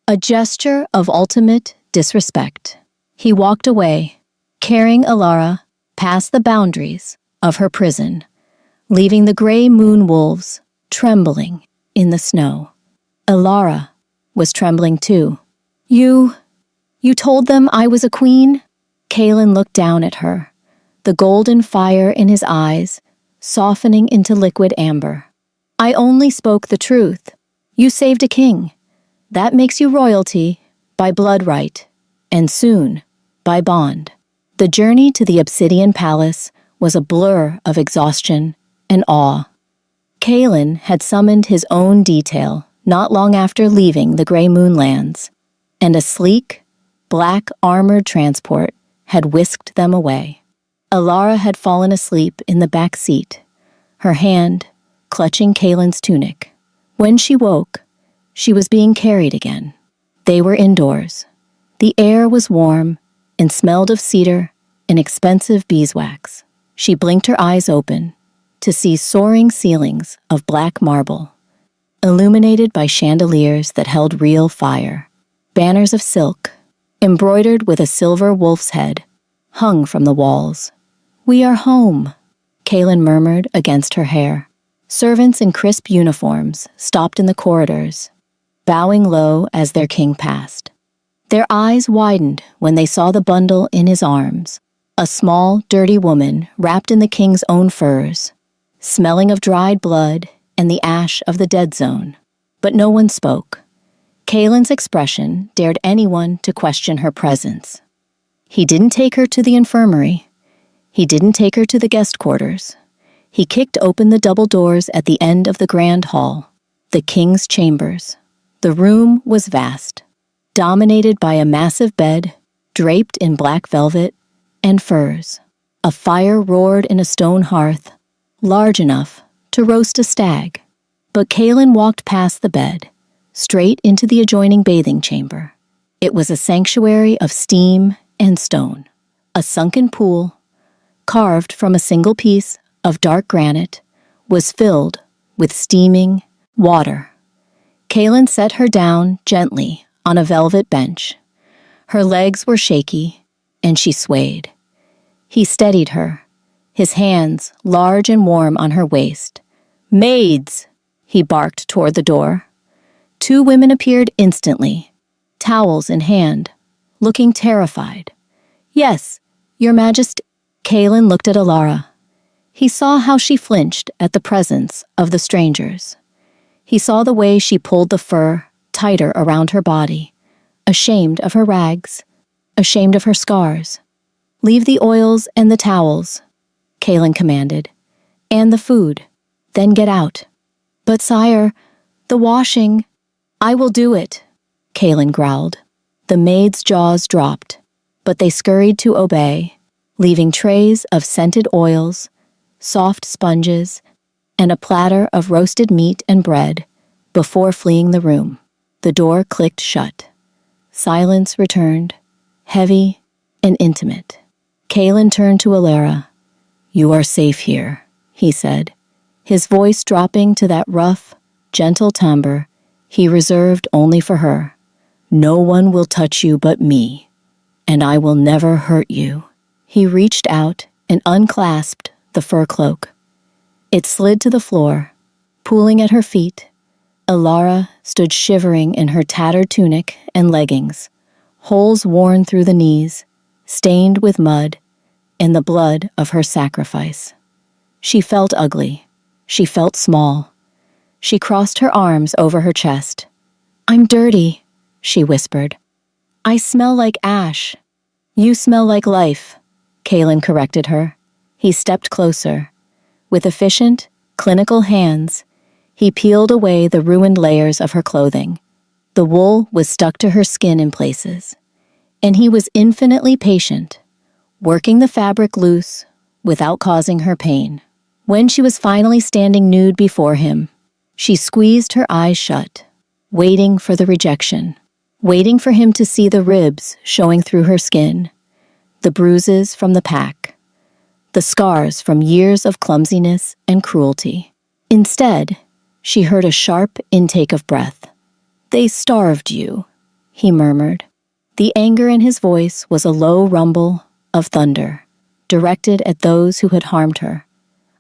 a gesture of ultimate disrespect. He walked away, carrying Alara past the boundaries of her prison, leaving the Gray Moon wolves trembling in the snow. Alara was trembling too. You told them I was a queen?" Kalen looked down at her, the golden fire in his eyes softening into liquid amber. "I only spoke the truth. You saved a king. That makes you royalty by blood right, and soon by bond." The journey to the Obsidian Palace was a blur of exhaustion and awe. Kalen had summoned his own detail not long after leaving the Gray Moon lands, and a sleek, black armored transport had whisked them away. Alara had fallen asleep in the back seat, her hand clutching Kalen's tunic. When she woke, she was being carried again. They were indoors. The air was warm and smelled of cedar and expensive beeswax. She blinked her eyes open to see soaring ceilings of black marble, illuminated by chandeliers that held real fire. Banners of silk, embroidered with a silver wolf's head, hung from the walls. "We are home," Kalen murmured against her hair. Servants in crisp uniforms stopped in the corridors, bowing low as their king passed. Their eyes widened when they saw the bundle in his arms, a small, dirty woman wrapped in the king's own furs, smelling of dried blood and the ash of the dead zone. But no one spoke. Kalen's expression dared anyone to question her presence. He didn't take her to the infirmary. He didn't take her to the guest quarters. He kicked open the double doors at the end of the grand hall, the king's chambers. The room was vast, dominated by a massive bed, draped in black velvet and furs. A fire roared in a stone hearth, large enough to roast a stag. But Kaelin walked past the bed, straight into the adjoining bathing chamber. It was a sanctuary of steam and stone, a sunken pool, carved from a single piece of dark granite, was filled with steaming water. Kaelin set her down gently on a velvet bench. Her legs were shaky, and she swayed. He steadied her, his hands large and warm on her waist. "Maids!" he barked toward the door. 2 women appeared instantly, towels in hand, looking terrified. "Yes, Your Majesty." Kaelin looked at Alara. He saw how she flinched at the presence of the strangers. He saw the way she pulled the fur tighter around her body, ashamed of her rags, ashamed of her scars. "Leave the oils and the towels," Kaelin commanded, "and the food. Then get out." "But sire, the washing—" "I will do it," Kaelin growled. The maids' jaws dropped, but they scurried to obey, leaving trays of scented oils, soft sponges, and a platter of roasted meat and bread before fleeing the room. The door clicked shut. Silence returned, heavy and intimate. Kaelin turned to Alara. "You are safe here," he said, his voice dropping to that rough, gentle timbre he reserved only for her. "No one will touch you but me, and I will never hurt you." He reached out and unclasped the fur cloak. It slid to the floor, pooling at her feet. Alara stood shivering in her tattered tunic and leggings, holes worn through the knees, stained with mud and the blood of her sacrifice. She felt ugly. She felt small. She crossed her arms over her chest. "I'm dirty," she whispered. "I smell like ash." "You smell like life," Kaelin corrected her. He stepped closer. With efficient, clinical hands, he peeled away the ruined layers of her clothing. The wool was stuck to her skin in places, and he was infinitely patient, working the fabric loose without causing her pain. When she was finally standing nude before him, she squeezed her eyes shut, waiting for the rejection, waiting for him to see the ribs showing through her skin, the bruises from the pack, the scars from years of clumsiness and cruelty. Instead, she heard a sharp intake of breath. "They starved you," he murmured. The anger in his voice was a low rumble of thunder, directed at those who had harmed her.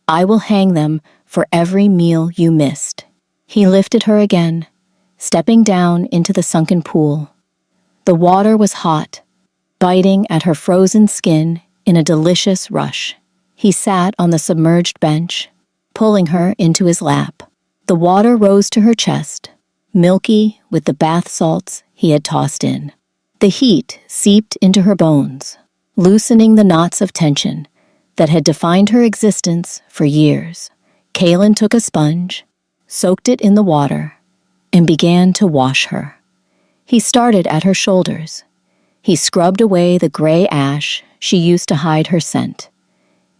"I will hang them for every meal you missed." He lifted her again, stepping down into the sunken pool. The water was hot, biting at her frozen skin in a delicious rush. He sat on the submerged bench, pulling her into his lap. The water rose to her chest, milky with the bath salts he had tossed in. The heat seeped into her bones, loosening the knots of tension that had defined her existence for years. Kaelin took a sponge, soaked it in the water, and began to wash her. He started at her shoulders. He scrubbed away the gray ash she used to hide her scent.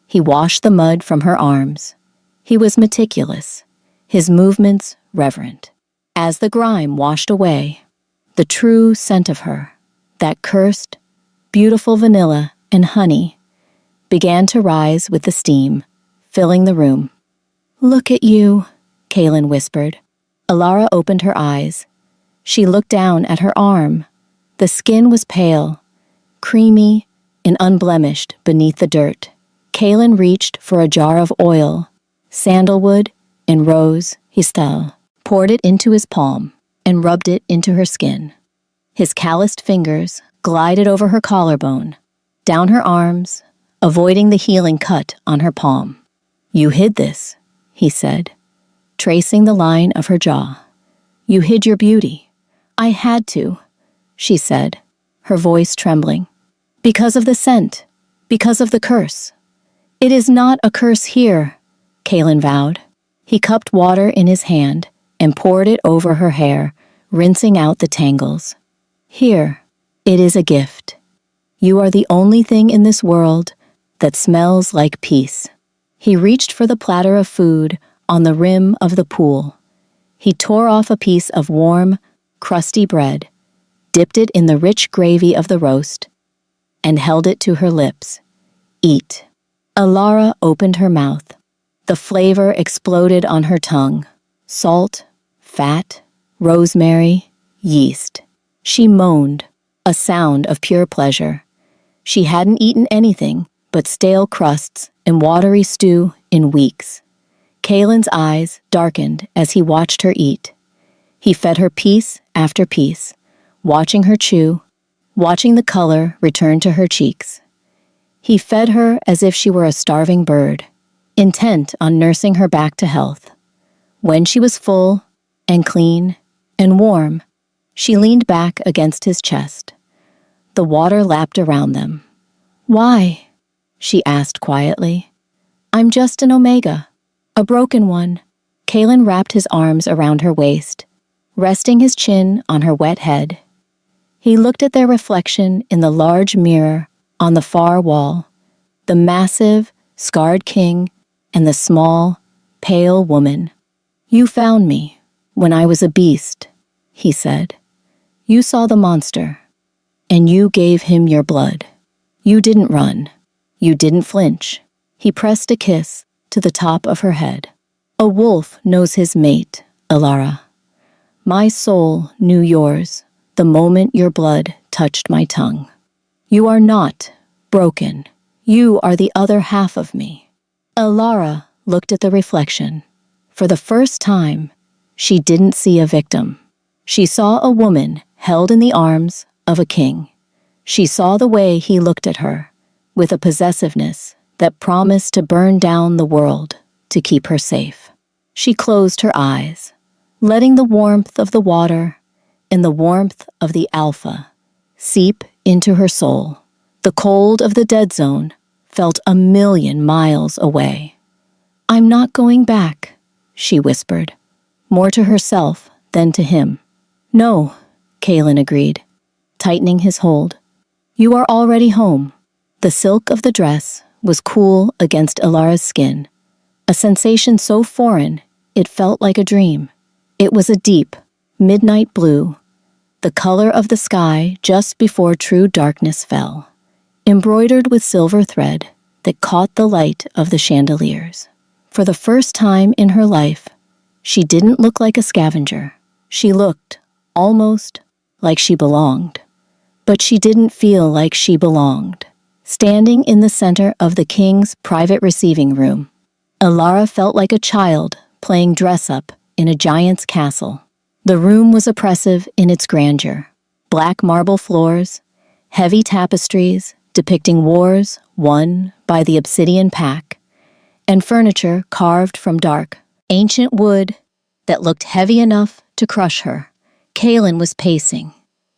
He washed the mud from her arms. He was meticulous, his movements reverent. As the grime washed away, the true scent of her, that cursed, beautiful vanilla and honey, began to rise with the steam, filling the room. "Look at you," Kaelin whispered. Alara opened her eyes. She looked down at her arm. The skin was pale, creamy, and unblemished beneath the dirt. Kaelin reached for a jar of oil, sandalwood and rose histel, poured it into his palm, and rubbed it into her skin. His calloused fingers glided over her collarbone, down her arms, avoiding the healing cut on her palm. "You hid this," he said, tracing the line of her jaw. "You hid your beauty." "I had to," she said, her voice trembling. Because of the scent. Because of the curse. It is not a curse here, Kaelin vowed. He cupped water in his hand and poured it over her hair, rinsing out the tangles. Here, it is a gift. You are the only thing in this world that smells like peace. He reached for the platter of food on the rim of the pool. He tore off a piece of warm, crusty bread, dipped it in the rich gravy of the roast, and held it to her lips. Eat. Alara opened her mouth. The flavor exploded on her tongue. Salt, fat, rosemary, yeast. She moaned, a sound of pure pleasure. She hadn't eaten anything but stale crusts and watery stew in weeks. Kaelin's eyes darkened as he watched her eat. He fed her piece after piece, watching her chew, watching the color return to her cheeks. He fed her as if she were a starving bird, intent on nursing her back to health. When she was full and clean and warm, she leaned back against his chest. The water lapped around them. "Why?" she asked quietly. "I'm just an omega, a broken one." Kaelin wrapped his arms around her waist, resting his chin on her wet head. He looked at their reflection in the large mirror on the far wall, the massive, scarred king and the small, pale woman. "You found me when I was a beast," he said. "You saw the monster, and you gave him your blood. You didn't run. You didn't flinch." He pressed a kiss to the top of her head. "A wolf knows his mate, Alara. My soul knew yours the moment your blood touched my tongue. You are not broken. You are the other half of me." Alara looked at the reflection. For the first time, she didn't see a victim. She saw a woman held in the arms of a king. She saw the way he looked at her, with a possessiveness that promised to burn down the world to keep her safe. She closed her eyes, letting the warmth of the water and the warmth of the Alpha seep into her soul. The cold of the dead zone felt 1,000,000 miles away. "I'm not going back," she whispered, more to herself than to him. "No," Kaelin agreed, tightening his hold. "You are already home." The silk of the dress was cool against Alara's skin, a sensation so foreign it felt like a dream. It was a deep, midnight blue, the color of the sky just before true darkness fell, embroidered with silver thread that caught the light of the chandeliers. For the first time in her life, she didn't look like a scavenger. She looked, almost, like she belonged. But she didn't feel like she belonged. Standing in the center of the king's private receiving room, Alara felt like a child playing dress-up in a giant's castle. The room was oppressive in its grandeur. Black marble floors, heavy tapestries depicting wars won by the obsidian pack, and furniture carved from dark, ancient wood that looked heavy enough to crush her. Kaelin was pacing.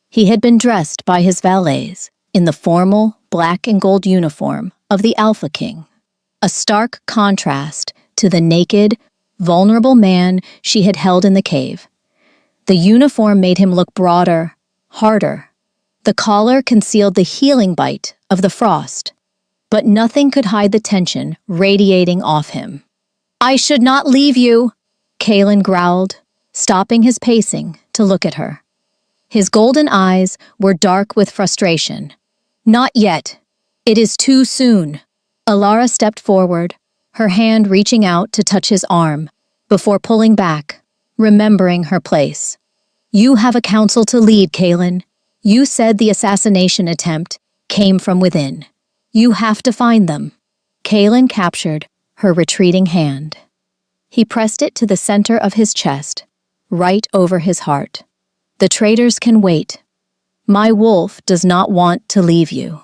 He had been dressed by his valets in the formal black and gold uniform of the Alpha King, a stark contrast to the naked, vulnerable man she had held in the cave. The uniform made him look broader, harder. The collar concealed the healing bite of the frost, but nothing could hide the tension radiating off him. "I should not leave you," Kaelin growled, stopping his pacing to look at her. His golden eyes were dark with frustration. "Not yet. It is too soon." Alara stepped forward, her hand reaching out to touch his arm, before pulling back, remembering her place. "You have a council to lead, Kaelin. You said the assassination attempt came from within. You have to find them." Kaelin captured her retreating hand. He pressed it to the center of his chest, right over his heart. "The traitors can wait. My wolf does not want to leave you."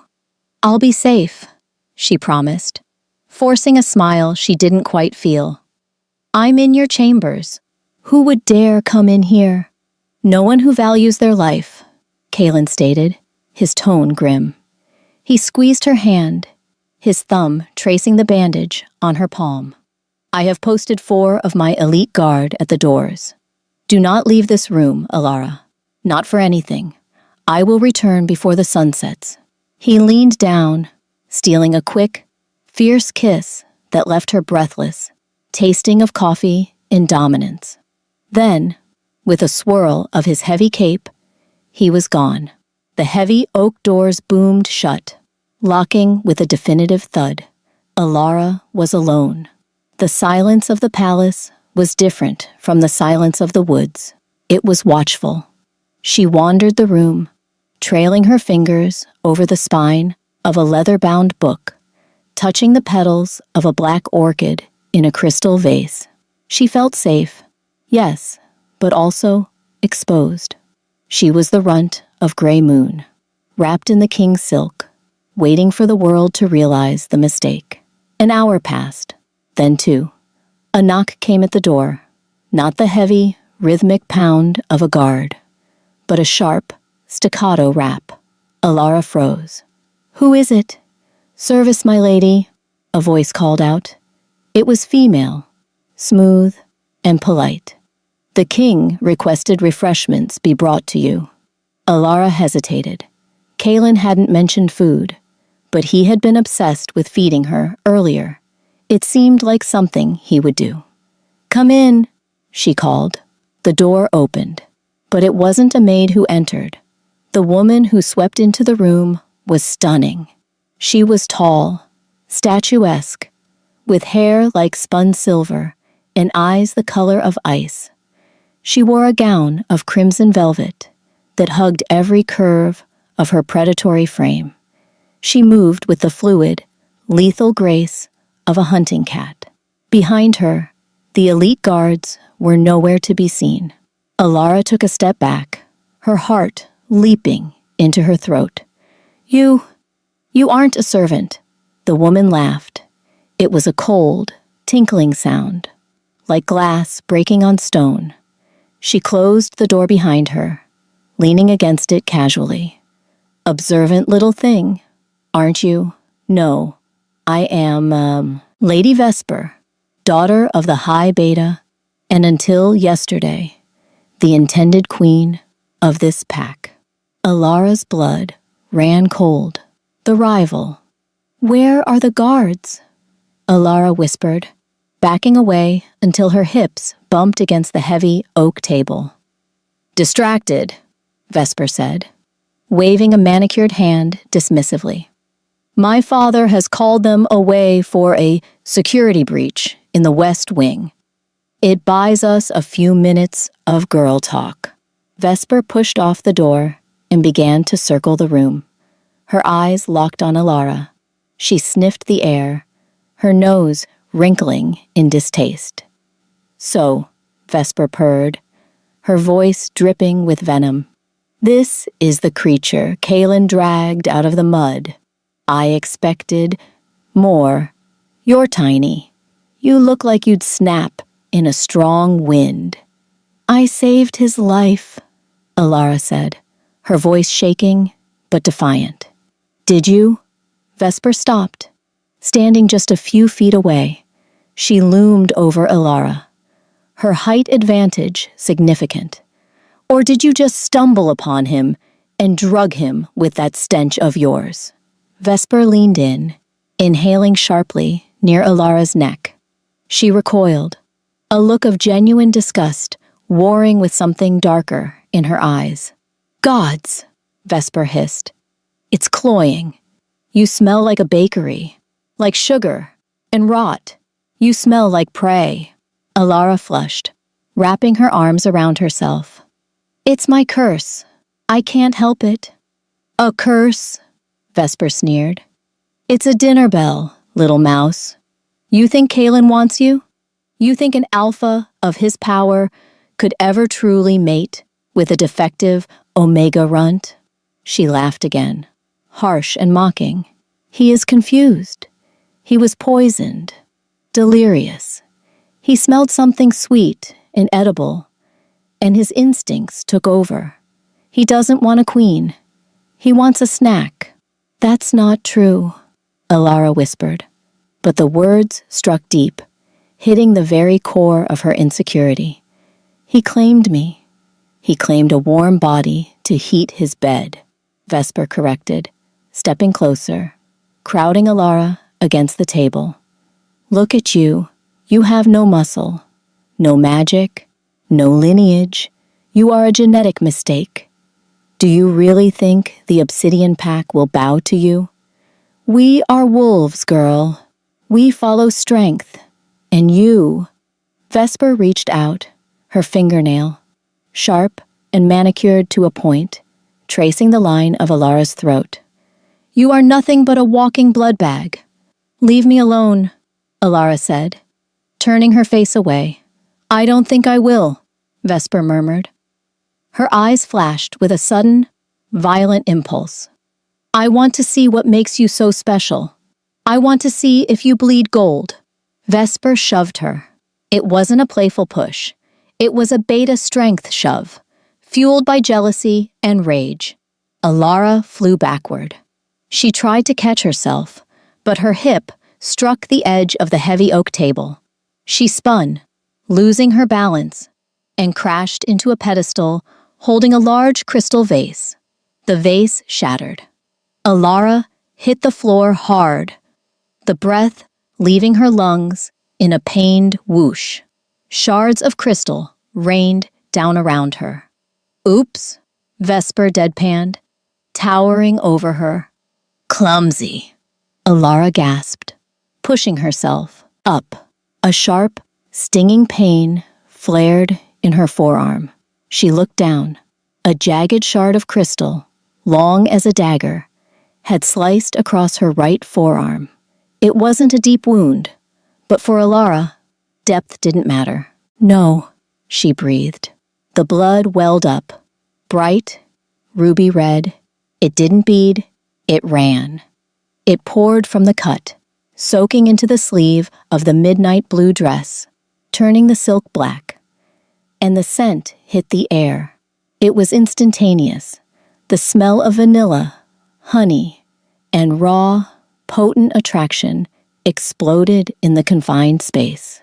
"I'll be safe," she promised, forcing a smile she didn't quite feel. "I'm in your chambers. Who would dare come in here?" "No one who values their life," Kaelin stated, his tone grim. He squeezed her hand, his thumb tracing the bandage on her palm. I have posted 4 of my elite guard at the doors. Do not leave this room, Alara. Not for anything. I will return before the sun sets. He leaned down, stealing a quick, fierce kiss that left her breathless, tasting of coffee and dominance. Then, with a swirl of his heavy cape, he was gone. The heavy oak doors boomed shut, locking with a definitive thud. Alara was alone. The silence of the palace was different from the silence of the woods. It was watchful. She wandered the room, trailing her fingers over the spine of a leather-bound book, touching the petals of a black orchid in a crystal vase. She felt safe, yes, but also exposed. She was the runt of Grey Moon, wrapped in the king's silk, waiting for the world to realize the mistake. An hour passed, then 2. A knock came at the door, not the heavy, rhythmic pound of a guard, but a sharp, staccato rap. Alara froze. "Who is it?" "Service, my lady," a voice called out. It was female, smooth and polite. "The king requested refreshments be brought to you." Alara hesitated. Kaelin hadn't mentioned food, but he had been obsessed with feeding her earlier. It seemed like something he would do. "Come in," she called. The door opened, but it wasn't a maid who entered. The woman who swept into the room was stunning. She was tall, statuesque, with hair like spun silver and eyes the color of ice. She wore a gown of crimson velvet that hugged every curve of her predatory frame. She moved with the fluid, lethal grace of a hunting cat. Behind her, the elite guards were nowhere to be seen. Alara took a step back, her heart leaping into her throat. You aren't a servant." The woman laughed. It was a cold, tinkling sound, like glass breaking on stone. She closed the door behind her, leaning against it casually. "Observant little thing, aren't you?" "No, I am, Lady Vesper, daughter of the High Beta, and until yesterday, the intended queen of this pack." Alara's blood ran cold. The rival. "Where are the guards?" Alara whispered, backing away until her hips bumped against the heavy oak table. "Distracted," Vesper said, waving a manicured hand dismissively. "My father has called them away for a security breach in the West Wing. It buys us a few minutes of girl talk." Vesper pushed off the door and began to circle the room. Her eyes locked on Alara. She sniffed the air, her nose wrinkling in distaste. "So," Vesper purred, her voice dripping with venom, "this is the creature Kaelin dragged out of the mud. I expected more. You're tiny. You look like you'd snap in a strong wind." "I saved his life," Alara said, her voice shaking but defiant. "Did you?" Vesper stopped, standing just a few feet away. She loomed over Alara, her height advantage significant. "Or did you just stumble upon him and drug him with that stench of yours?" Vesper leaned in, inhaling sharply near Alara's neck. She recoiled, a look of genuine disgust warring with something darker in her eyes. "Gods!" Vesper hissed. "It's cloying. You smell like a bakery, like sugar and rot. You smell like prey." Alara flushed, wrapping her arms around herself. "It's my curse. I can't help it." "A curse?" Vesper sneered. "It's a dinner bell, little mouse. You think Kaelin wants you? You think an alpha of his power could ever truly mate with a defective Omega runt?" She laughed again, harsh and mocking. "He is confused. He was poisoned, delirious. He smelled something sweet and edible, and his instincts took over. He doesn't want a queen. He wants a snack." "That's not true," Alara whispered, but the words struck deep, hitting the very core of her insecurity. "He claimed me. He claimed a warm body to heat his bed," Vesper corrected, stepping closer, crowding Alara against the table. "Look at you. You have no muscle, no magic, no lineage. You are a genetic mistake. Do you really think the Obsidian Pack will bow to you? We are wolves, girl. We follow strength. And you..." Vesper reached out, her fingernail, sharp and manicured to a point, tracing the line of Alara's throat. "You are nothing but a walking blood bag. Leave me alone," Alara said, turning her face away. "I don't think I will," Vesper murmured. Her eyes flashed with a sudden, violent impulse. "I want to see what makes you so special. I want to see if you bleed gold." Vesper shoved her. It wasn't a playful push. It was a beta strength shove, fueled by jealousy and rage. Alara flew backward. She tried to catch herself, but her hip struck the edge of the heavy oak table. She spun, losing her balance, and crashed into a pedestal holding a large crystal vase. The vase shattered. Alara hit the floor hard, the breath leaving her lungs in a pained whoosh. Shards of crystal rained down around her. "Oops," Vesper deadpanned, towering over her. "Clumsy," Alara gasped, pushing herself up. A sharp, stinging pain flared in her forearm. She looked down. A jagged shard of crystal, long as a dagger, had sliced across her right forearm. It wasn't a deep wound, but for Alara, depth didn't matter. "No," she breathed. The blood welled up, bright, ruby red. It didn't bead, it ran. It poured from the cut, soaking into the sleeve of the midnight blue dress, turning the silk black. And the scent hit the air. It was instantaneous. The smell of vanilla, honey, and raw, potent attraction exploded in the confined space.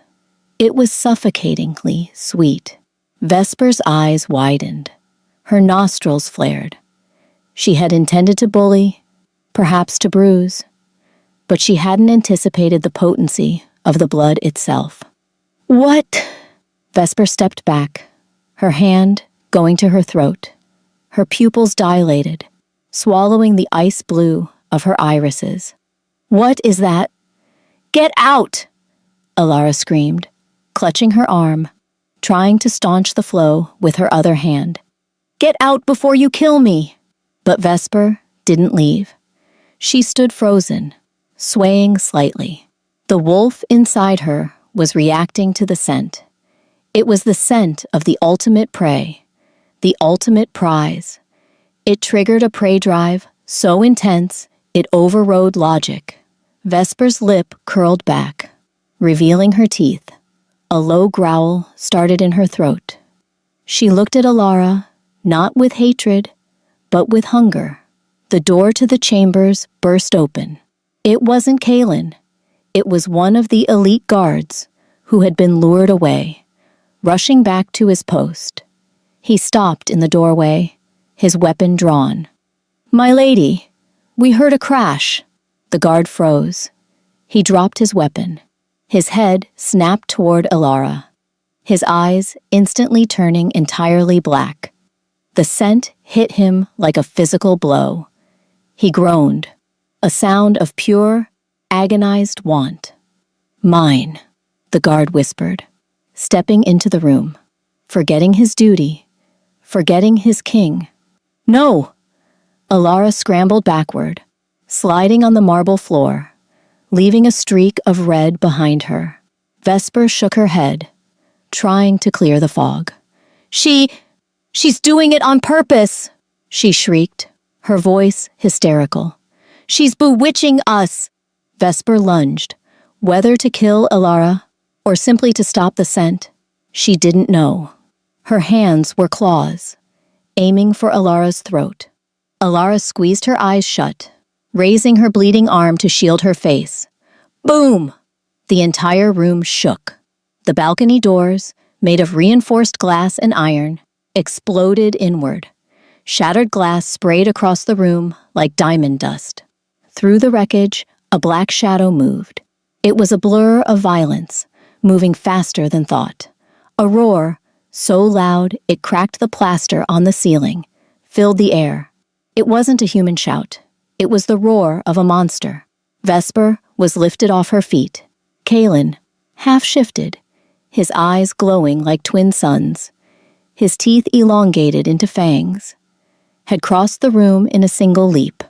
It was suffocatingly sweet. Vesper's eyes widened. Her nostrils flared. She had intended to bully, perhaps to bruise, but she hadn't anticipated the potency of the blood itself. "What?" Vesper stepped back, her hand going to her throat. Her pupils dilated, swallowing the ice blue of her irises. "What is that?" "Get out!" Alara screamed, clutching her arm, trying to staunch the flow with her other hand. "Get out before you kill me!" But Vesper didn't leave. She stood frozen, swaying slightly. The wolf inside her was reacting to the scent. It was the scent of the ultimate prey, the ultimate prize. It triggered a prey drive so intense it overrode logic. Vesper's lip curled back, revealing her teeth. A low growl started in her throat. She looked at Alara, not with hatred, but with hunger. The door to the chambers burst open. It wasn't Kalen. It was one of the elite guards who had been lured away, rushing back to his post. He stopped in the doorway, his weapon drawn. "My lady, we heard a crash." The guard froze. He dropped his weapon. His head snapped toward Alara, his eyes instantly turning entirely black. The scent hit him like a physical blow. He groaned, a sound of pure, agonized want. "Mine," the guard whispered, stepping into the room, forgetting his duty, forgetting his king. "No!" Alara scrambled backward, sliding on the marble floor, leaving a streak of red behind her. Vesper shook her head, trying to clear the fog. She's doing it on purpose," she shrieked, her voice hysterical. "She's bewitching us." Vesper lunged, whether to kill Alara or simply to stop the scent. She didn't know. Her hands were claws, aiming for Alara's throat. Alara squeezed her eyes shut, raising her bleeding arm to shield her face. Boom! The entire room shook. The balcony doors, made of reinforced glass and iron, exploded inward. Shattered glass sprayed across the room like diamond dust. Through the wreckage, a black shadow moved. It was a blur of violence, moving faster than thought. A roar, so loud it cracked the plaster on the ceiling, filled the air. It wasn't a human shout. It was the roar of a monster. Vesper was lifted off her feet. Kalen, half shifted, his eyes glowing like twin suns, his teeth elongated into fangs, had crossed the room in a single leap.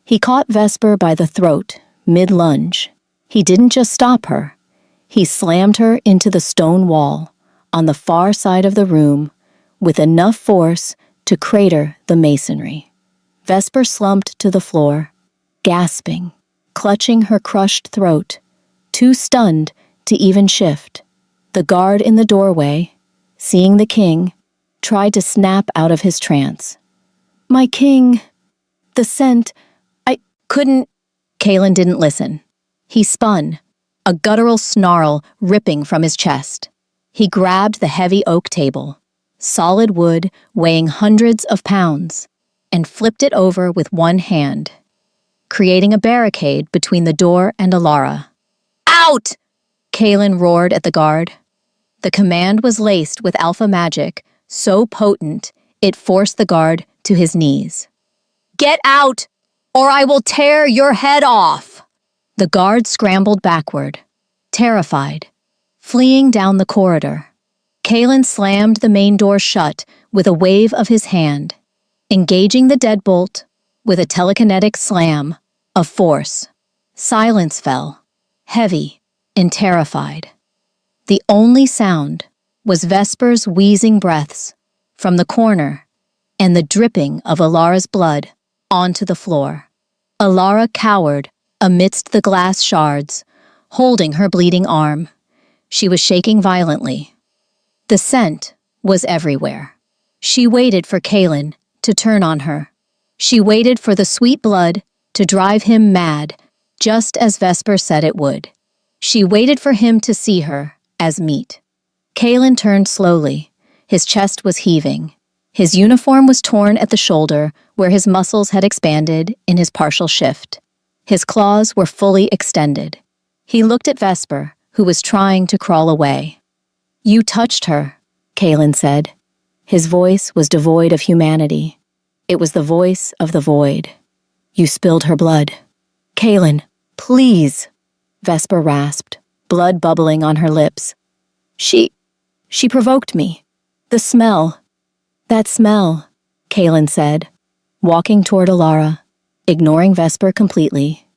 He caught Vesper by the throat, mid-lunge. He didn't just stop her. He slammed her into the stone wall, on the far side of the room, with enough force to crater the masonry. Vesper slumped to the floor, gasping, clutching her crushed throat, too stunned to even shift. The guard in the doorway, seeing the king, tried to snap out of his trance. "My king! The scent! I couldn't—" Kalen didn't listen. He spun, a guttural snarl ripping from his chest. He grabbed the heavy oak table, solid wood weighing hundreds of pounds, and flipped it over with one hand, creating a barricade between the door and Alara. "Out!" Kalen roared at the guard. The command was laced with alpha magic, so potent it forced the guard to his knees. "Get out, or I will tear your head off!" The guard scrambled backward, terrified, fleeing down the corridor. Kalen slammed the main door shut with a wave of his hand, engaging the deadbolt with a telekinetic slam of force. Silence fell, heavy and terrified. The only sound was Vesper's wheezing breaths from the corner and the dripping of Alara's blood onto the floor. Alara cowered amidst the glass shards, holding her bleeding arm. She was shaking violently. The scent was everywhere. She waited for Kalen to turn on her. She waited for the sweet blood to drive him mad, just as Vesper said it would. She waited for him to see her as meat. Kalen turned slowly. His chest was heaving. His uniform was torn at the shoulder where his muscles had expanded in his partial shift. His claws were fully extended. He looked at Vesper, who was trying to crawl away. "You touched her," Kalen said. His voice was devoid of humanity. It was the voice of the void. "You spilled her blood." "Kalen, please," Vesper rasped, blood bubbling on her lips. She provoked me. The smell. That smell," Kalen said, walking toward Alara, ignoring Vesper completely,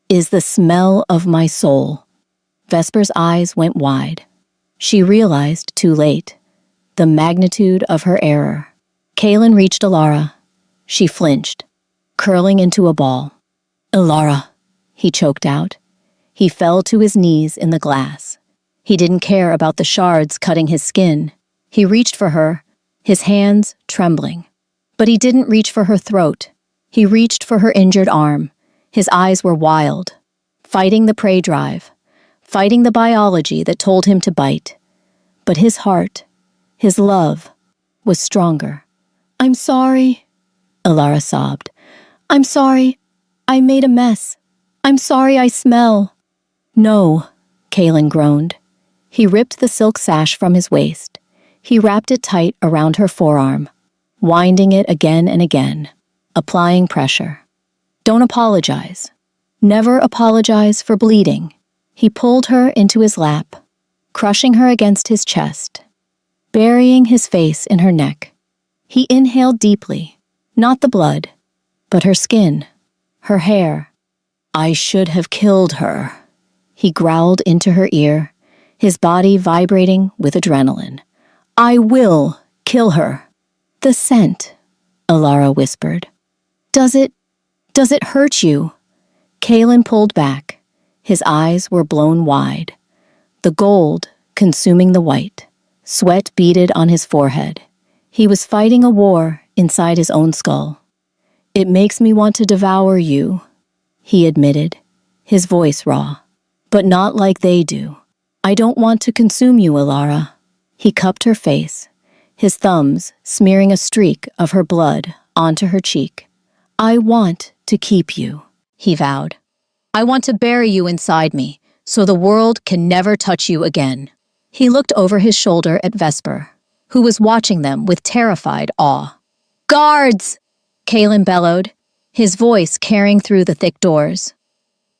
"is the smell of my soul." Vesper's eyes went wide. She realized too late the magnitude of her error. Kalen reached Alara. She flinched, curling into a ball. "Alara," he choked out. He fell to his knees in the glass. He didn't care about the shards cutting his skin. He reached for her, his hands trembling. But he didn't reach for her throat. He reached for her injured arm. His eyes were wild, fighting the prey drive, fighting the biology that told him to bite. But his heart, his love, was stronger. "I'm sorry," Alara sobbed. "I'm sorry. I made a mess. I'm sorry I smell." "No," Kalen groaned. He ripped the silk sash from his waist. He wrapped it tight around her forearm, winding it again and again, applying pressure. "Don't apologize. Never apologize for bleeding." He pulled her into his lap, crushing her against his chest, burying his face in her neck. He inhaled deeply, not the blood, but her skin, her hair. "I should have killed her," he growled into her ear, his body vibrating with adrenaline. "I will kill her." "The scent," Alara whispered. Does it hurt you?" Kalen pulled back. His eyes were blown wide, the gold consuming the white. Sweat beaded on his forehead. He was fighting a war inside his own skull. "It makes me want to devour you," he admitted, his voice raw. But not like they do. I don't want to consume you, Alara. He cupped her face, his thumbs smearing a streak of her blood onto her cheek. I want to keep you, he vowed. I want to bury you inside me, so the world can never touch you again. He looked over his shoulder at Vesper, who was watching them with terrified awe. Guards! Kaelin bellowed, his voice carrying through the thick doors.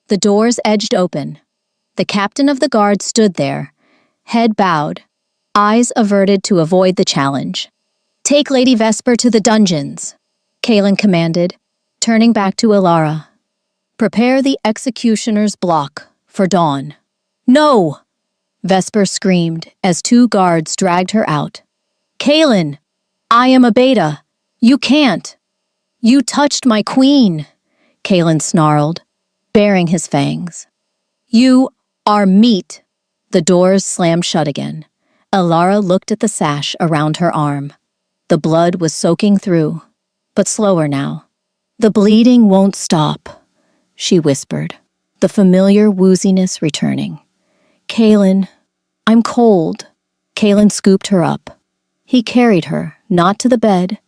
The doors edged open. The captain of the guard stood there, head bowed, eyes averted to avoid the challenge. Take Lady Vesper to the dungeons, Kaelin commanded, turning back to Alara. Prepare the executioner's block for dawn. No! Vesper screamed as two guards dragged her out. Kaelin, I am a beta. You can't. You touched my queen, Kaelin snarled, baring his fangs. You are meat. The doors slammed shut again. Alara looked at the sash around her arm. The blood was soaking through, but slower now. The bleeding won't stop, she whispered, the familiar wooziness returning. Kaelin, I'm cold. Kaelin scooped her up. He carried her, not to the bed,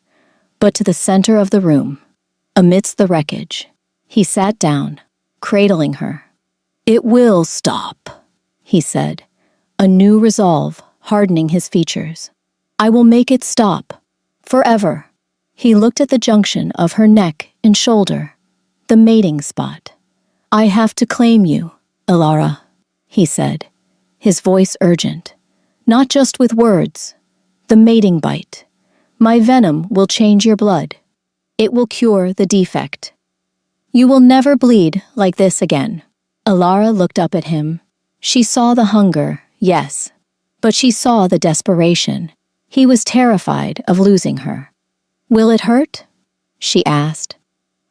but to the center of the room. Amidst the wreckage, he sat down, cradling her. It will stop, he said, a new resolve hardening his features. I will make it stop. Forever. He looked at the junction of her neck and shoulder, the mating spot. I have to claim you, Alara, he said, his voice urgent. Not just with words. The mating bite. My venom will change your blood. It will cure the defect. You will never bleed like this again. Alara looked up at him. She saw the hunger, yes, but she saw the desperation. He was terrified of losing her. Will it hurt? She asked.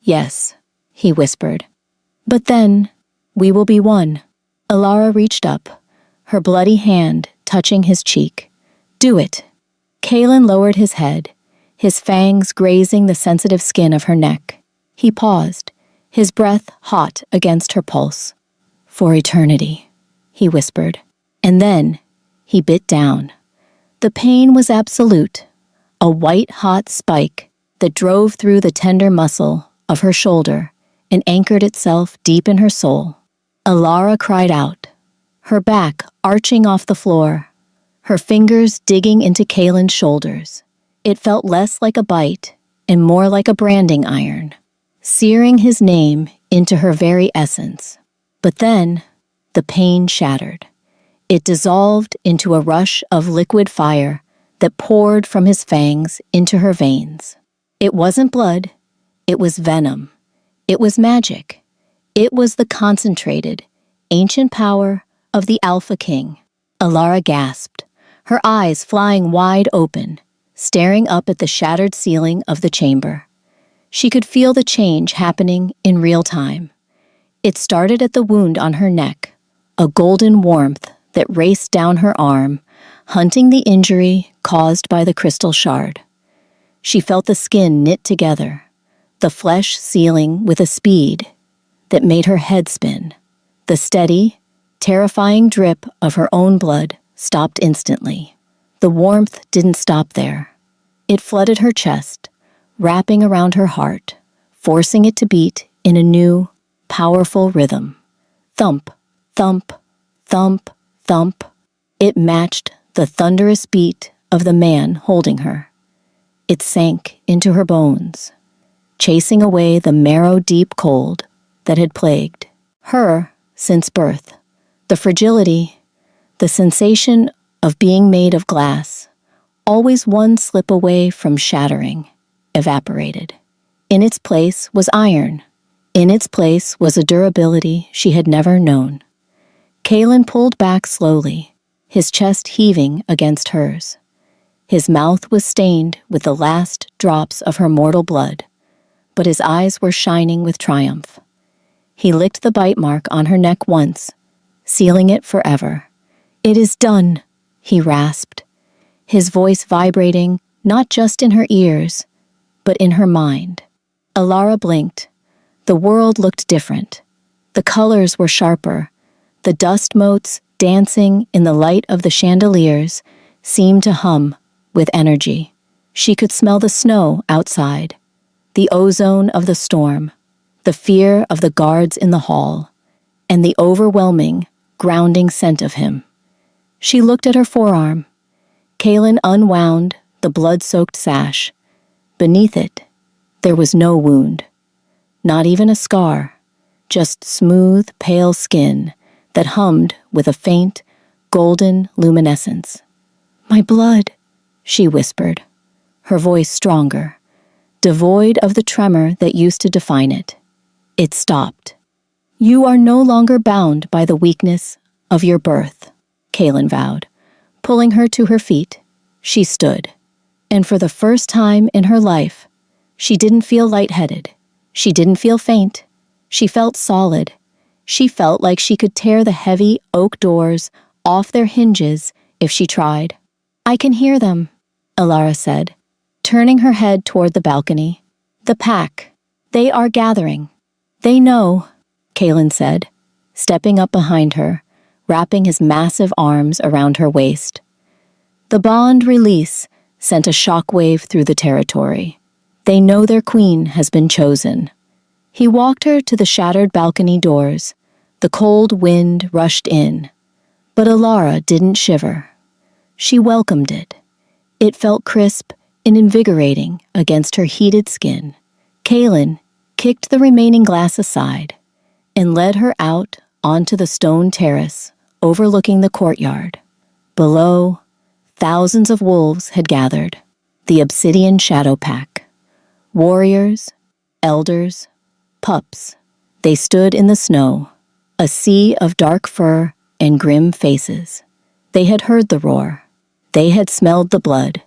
Yes, he whispered. But then, we will be one. Alara reached up, her bloody hand touching his cheek. Do it. Kaelin lowered his head, his fangs grazing the sensitive skin of her neck. He paused, his breath hot against her pulse. For eternity, he whispered, and then he bit down. The pain was absolute, a white-hot spike that drove through the tender muscle of her shoulder and anchored itself deep in her soul. Alara cried out, her back arching off the floor, her fingers digging into Kaelin's shoulders. It felt less like a bite and more like a branding iron, searing his name into her very essence. But then, the pain shattered. It dissolved into a rush of liquid fire that poured from his fangs into her veins. It wasn't blood. It was venom. It was magic. It was the concentrated, ancient power of the Alpha King. Alara gasped, her eyes flying wide open, staring up at the shattered ceiling of the chamber. She could feel the change happening in real time. It started at the wound on her neck, a golden warmth that raced down her arm, hunting the injury caused by the crystal shard. She felt the skin knit together, the flesh sealing with a speed that made her head spin. The steady, terrifying drip of her own blood stopped instantly. The warmth didn't stop there. It flooded her chest, wrapping around her heart, forcing it to beat in a new, powerful rhythm. Thump, thump, thump, thump. It matched the thunderous beat of the man holding her. It sank into her bones, chasing away the marrow-deep cold that had plagued her since birth. The fragility, the sensation of being made of glass, always one slip away from shattering, evaporated. In its place was iron. In its place was a durability she had never known. Kaelin pulled back slowly, his chest heaving against hers. His mouth was stained with the last drops of her mortal blood, but his eyes were shining with triumph. He licked the bite mark on her neck once, sealing it forever. It is done, he rasped, his voice vibrating not just in her ears, but in her mind. Alara blinked, The world looked different. The colors were sharper. The dust motes, dancing in the light of the chandeliers, seemed to hum with energy. She could smell the snow outside, the ozone of the storm, the fear of the guards in the hall, and the overwhelming, grounding scent of him. She looked at her forearm. Kaelin unwound the blood-soaked sash. Beneath it, there was no wound, not even a scar, just smooth, pale skin that hummed with a faint, golden luminescence. "My blood," she whispered, her voice stronger, devoid of the tremor that used to define it. It stopped. "You are no longer bound by the weakness of your birth," Kaelin vowed. Pulling her to her feet, she stood. And for the first time in her life, she didn't feel lightheaded. She didn't feel faint. She felt solid. She felt like she could tear the heavy oak doors off their hinges if she tried. "I can hear them," Alara said, turning her head toward the balcony. "The pack. They are gathering." "They know," Kaelin said, stepping up behind her, wrapping his massive arms around her waist. The bond release sent a shockwave through the territory. "They know their queen has been chosen." He walked her to the shattered balcony doors. The cold wind rushed in, but Alara didn't shiver. She welcomed it. It felt crisp and invigorating against her heated skin. Kaelin kicked the remaining glass aside and led her out onto the stone terrace overlooking the courtyard. Below, thousands of wolves had gathered, the Obsidian Shadow Pack. Warriors, elders, pups. They stood in the snow, a sea of dark fur and grim faces. They had heard the roar. They had smelled the blood.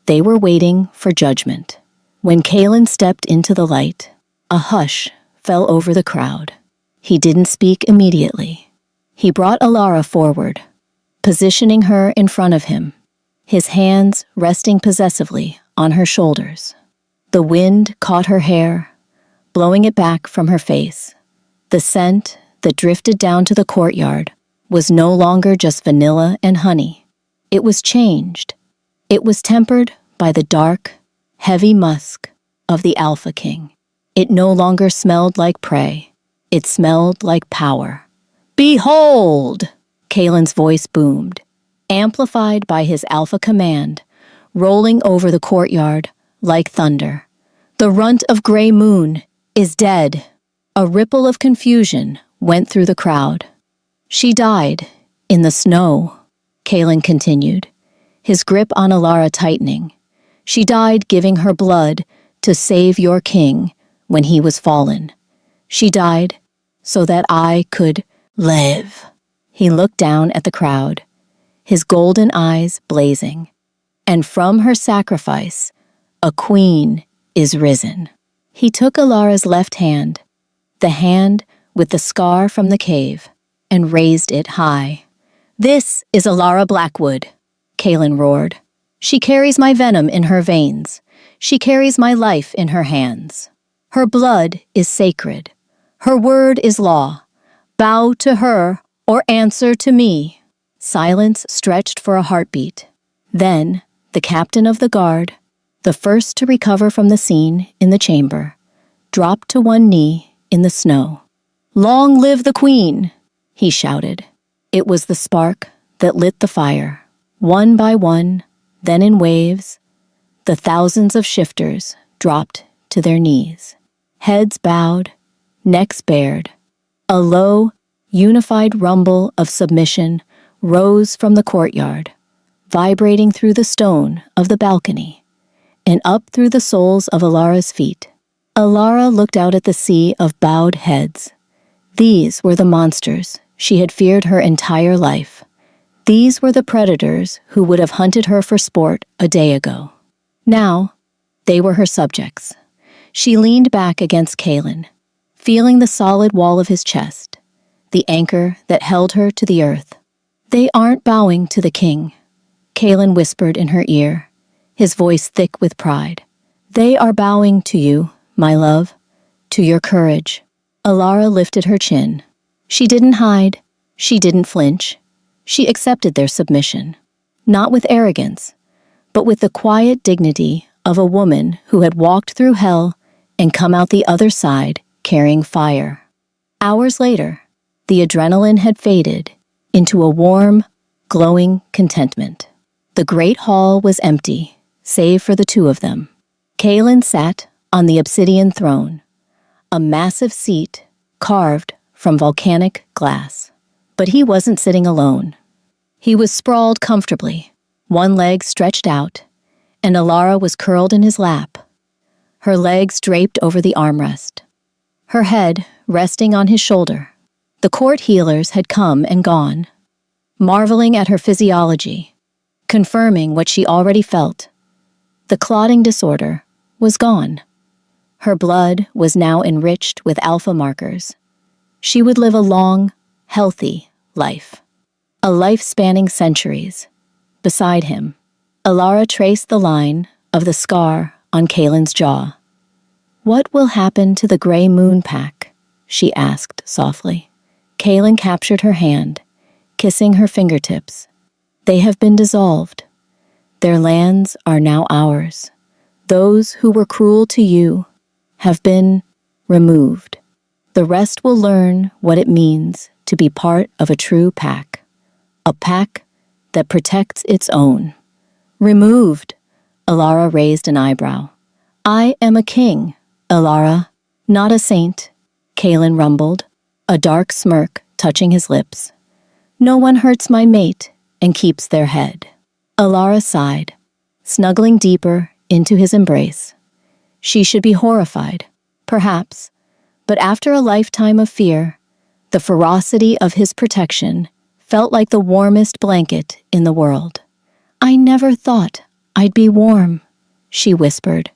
They were waiting for judgment. When Kaelin stepped into the light, a hush fell over the crowd. He didn't speak immediately. He brought Alara forward, positioning her in front of him, his hands resting possessively on her shoulders. The wind caught her hair, blowing it back from her face. The scent that drifted down to the courtyard was no longer just vanilla and honey. It was changed. It was tempered by the dark, heavy musk of the Alpha King. It no longer smelled like prey. It smelled like power. "Behold!" Kaelin's voice boomed, amplified by his alpha command, rolling over the courtyard like thunder. "The runt of Grey Moon is dead." A ripple of confusion went through the crowd. "She died in the snow," Kaelin continued, his grip on Alara tightening. "She died giving her blood to save your king when he was fallen. She died so that I could live." He looked down at the crowd, his golden eyes blazing. "And from her sacrifice, a queen is risen." He took Alara's left hand, the hand with the scar from the cave, and raised it high. "This is Alara Blackwood," Kaelin roared. "She carries my venom in her veins. She carries my life in her hands. Her blood is sacred. Her word is law. Bow to her or answer to me." Silence stretched for a heartbeat. Then, the captain of the guard, the first to recover from the scene in the chamber, dropped to one knee in the snow. "Long live the queen!" he shouted. It was the spark that lit the fire. One by one, then in waves, the thousands of shifters dropped to their knees. Heads bowed, necks bared. A low, unified rumble of submission rose from the courtyard, vibrating through the stone of the balcony and up through the soles of Alara's feet. Alara looked out at the sea of bowed heads. These were the monsters she had feared her entire life. These were the predators who would have hunted her for sport a day ago. Now, they were her subjects. She leaned back against Kaelin, feeling the solid wall of his chest, the anchor that held her to the earth. "They aren't bowing to the king," Kaelin whispered in her ear, his voice thick with pride. "They are bowing to you, my love, to your courage, Alara lifted her chin. She didn't hide. She didn't flinch. She accepted their submission. Not with arrogance, but with the quiet dignity of a woman who had walked through hell and come out the other side carrying fire. Hours later, the adrenaline had faded into a warm, glowing contentment. The great hall was empty, save for the two of them. Kaelin sat on the obsidian throne, a massive seat carved from volcanic glass. But he wasn't sitting alone. He was sprawled comfortably, one leg stretched out, and Alara was curled in his lap, her legs draped over the armrest, her head resting on his shoulder. The court healers had come and gone, marveling at her physiology, confirming what she already felt. The clotting disorder was gone. Her blood was now enriched with alpha markers. She would live a long, healthy life. A life spanning centuries. Beside him, Alara traced the line of the scar on Kaelin's jaw. "What will happen to the Grey Moon Pack?" she asked softly. Kaelin captured her hand, kissing her fingertips. "They have been dissolved. Their lands are now ours. Those who were cruel to you have been removed. The rest will learn what it means to be part of a true pack. A pack that protects its own." "Removed?" Alara raised an eyebrow. "I am a king, Alara, not a saint," Kaelin rumbled, a dark smirk touching his lips. "No one hurts my mate and keeps their head." Alara sighed, snuggling deeper into his embrace. She should be horrified, perhaps, but after a lifetime of fear, the ferocity of his protection felt like the warmest blanket in the world. "I never thought I'd be warm," she whispered,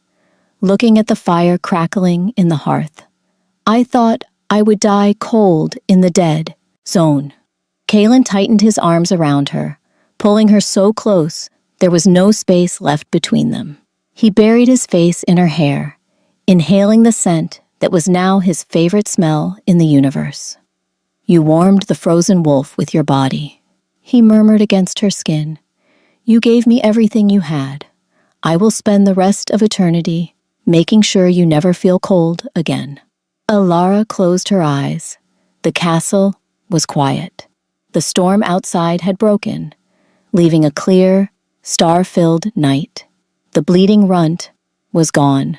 looking at the fire crackling in the hearth. "I thought I would die cold in the dead zone." Kaelin tightened his arms around her, pulling her so close there was no space left between them. He buried his face in her hair, inhaling the scent that was now his favorite smell in the universe. "You warmed the frozen wolf with your body," he murmured against her skin. "You gave me everything you had. I will spend the rest of eternity making sure you never feel cold again." Alara closed her eyes. The castle was quiet. The storm outside had broken, leaving a clear, star-filled night. The bleeding runt was gone,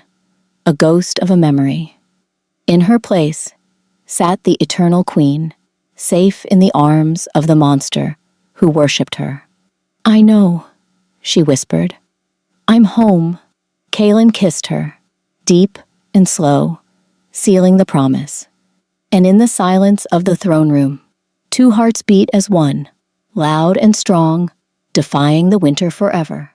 a ghost of a memory. In her place sat the Eternal Queen, safe in the arms of the monster who worshipped her. "I know," she whispered. "I'm home." Kaelin kissed her, deep and slow, sealing the promise. And in the silence of the throne room, two hearts beat as one, loud and strong, defying the winter forever.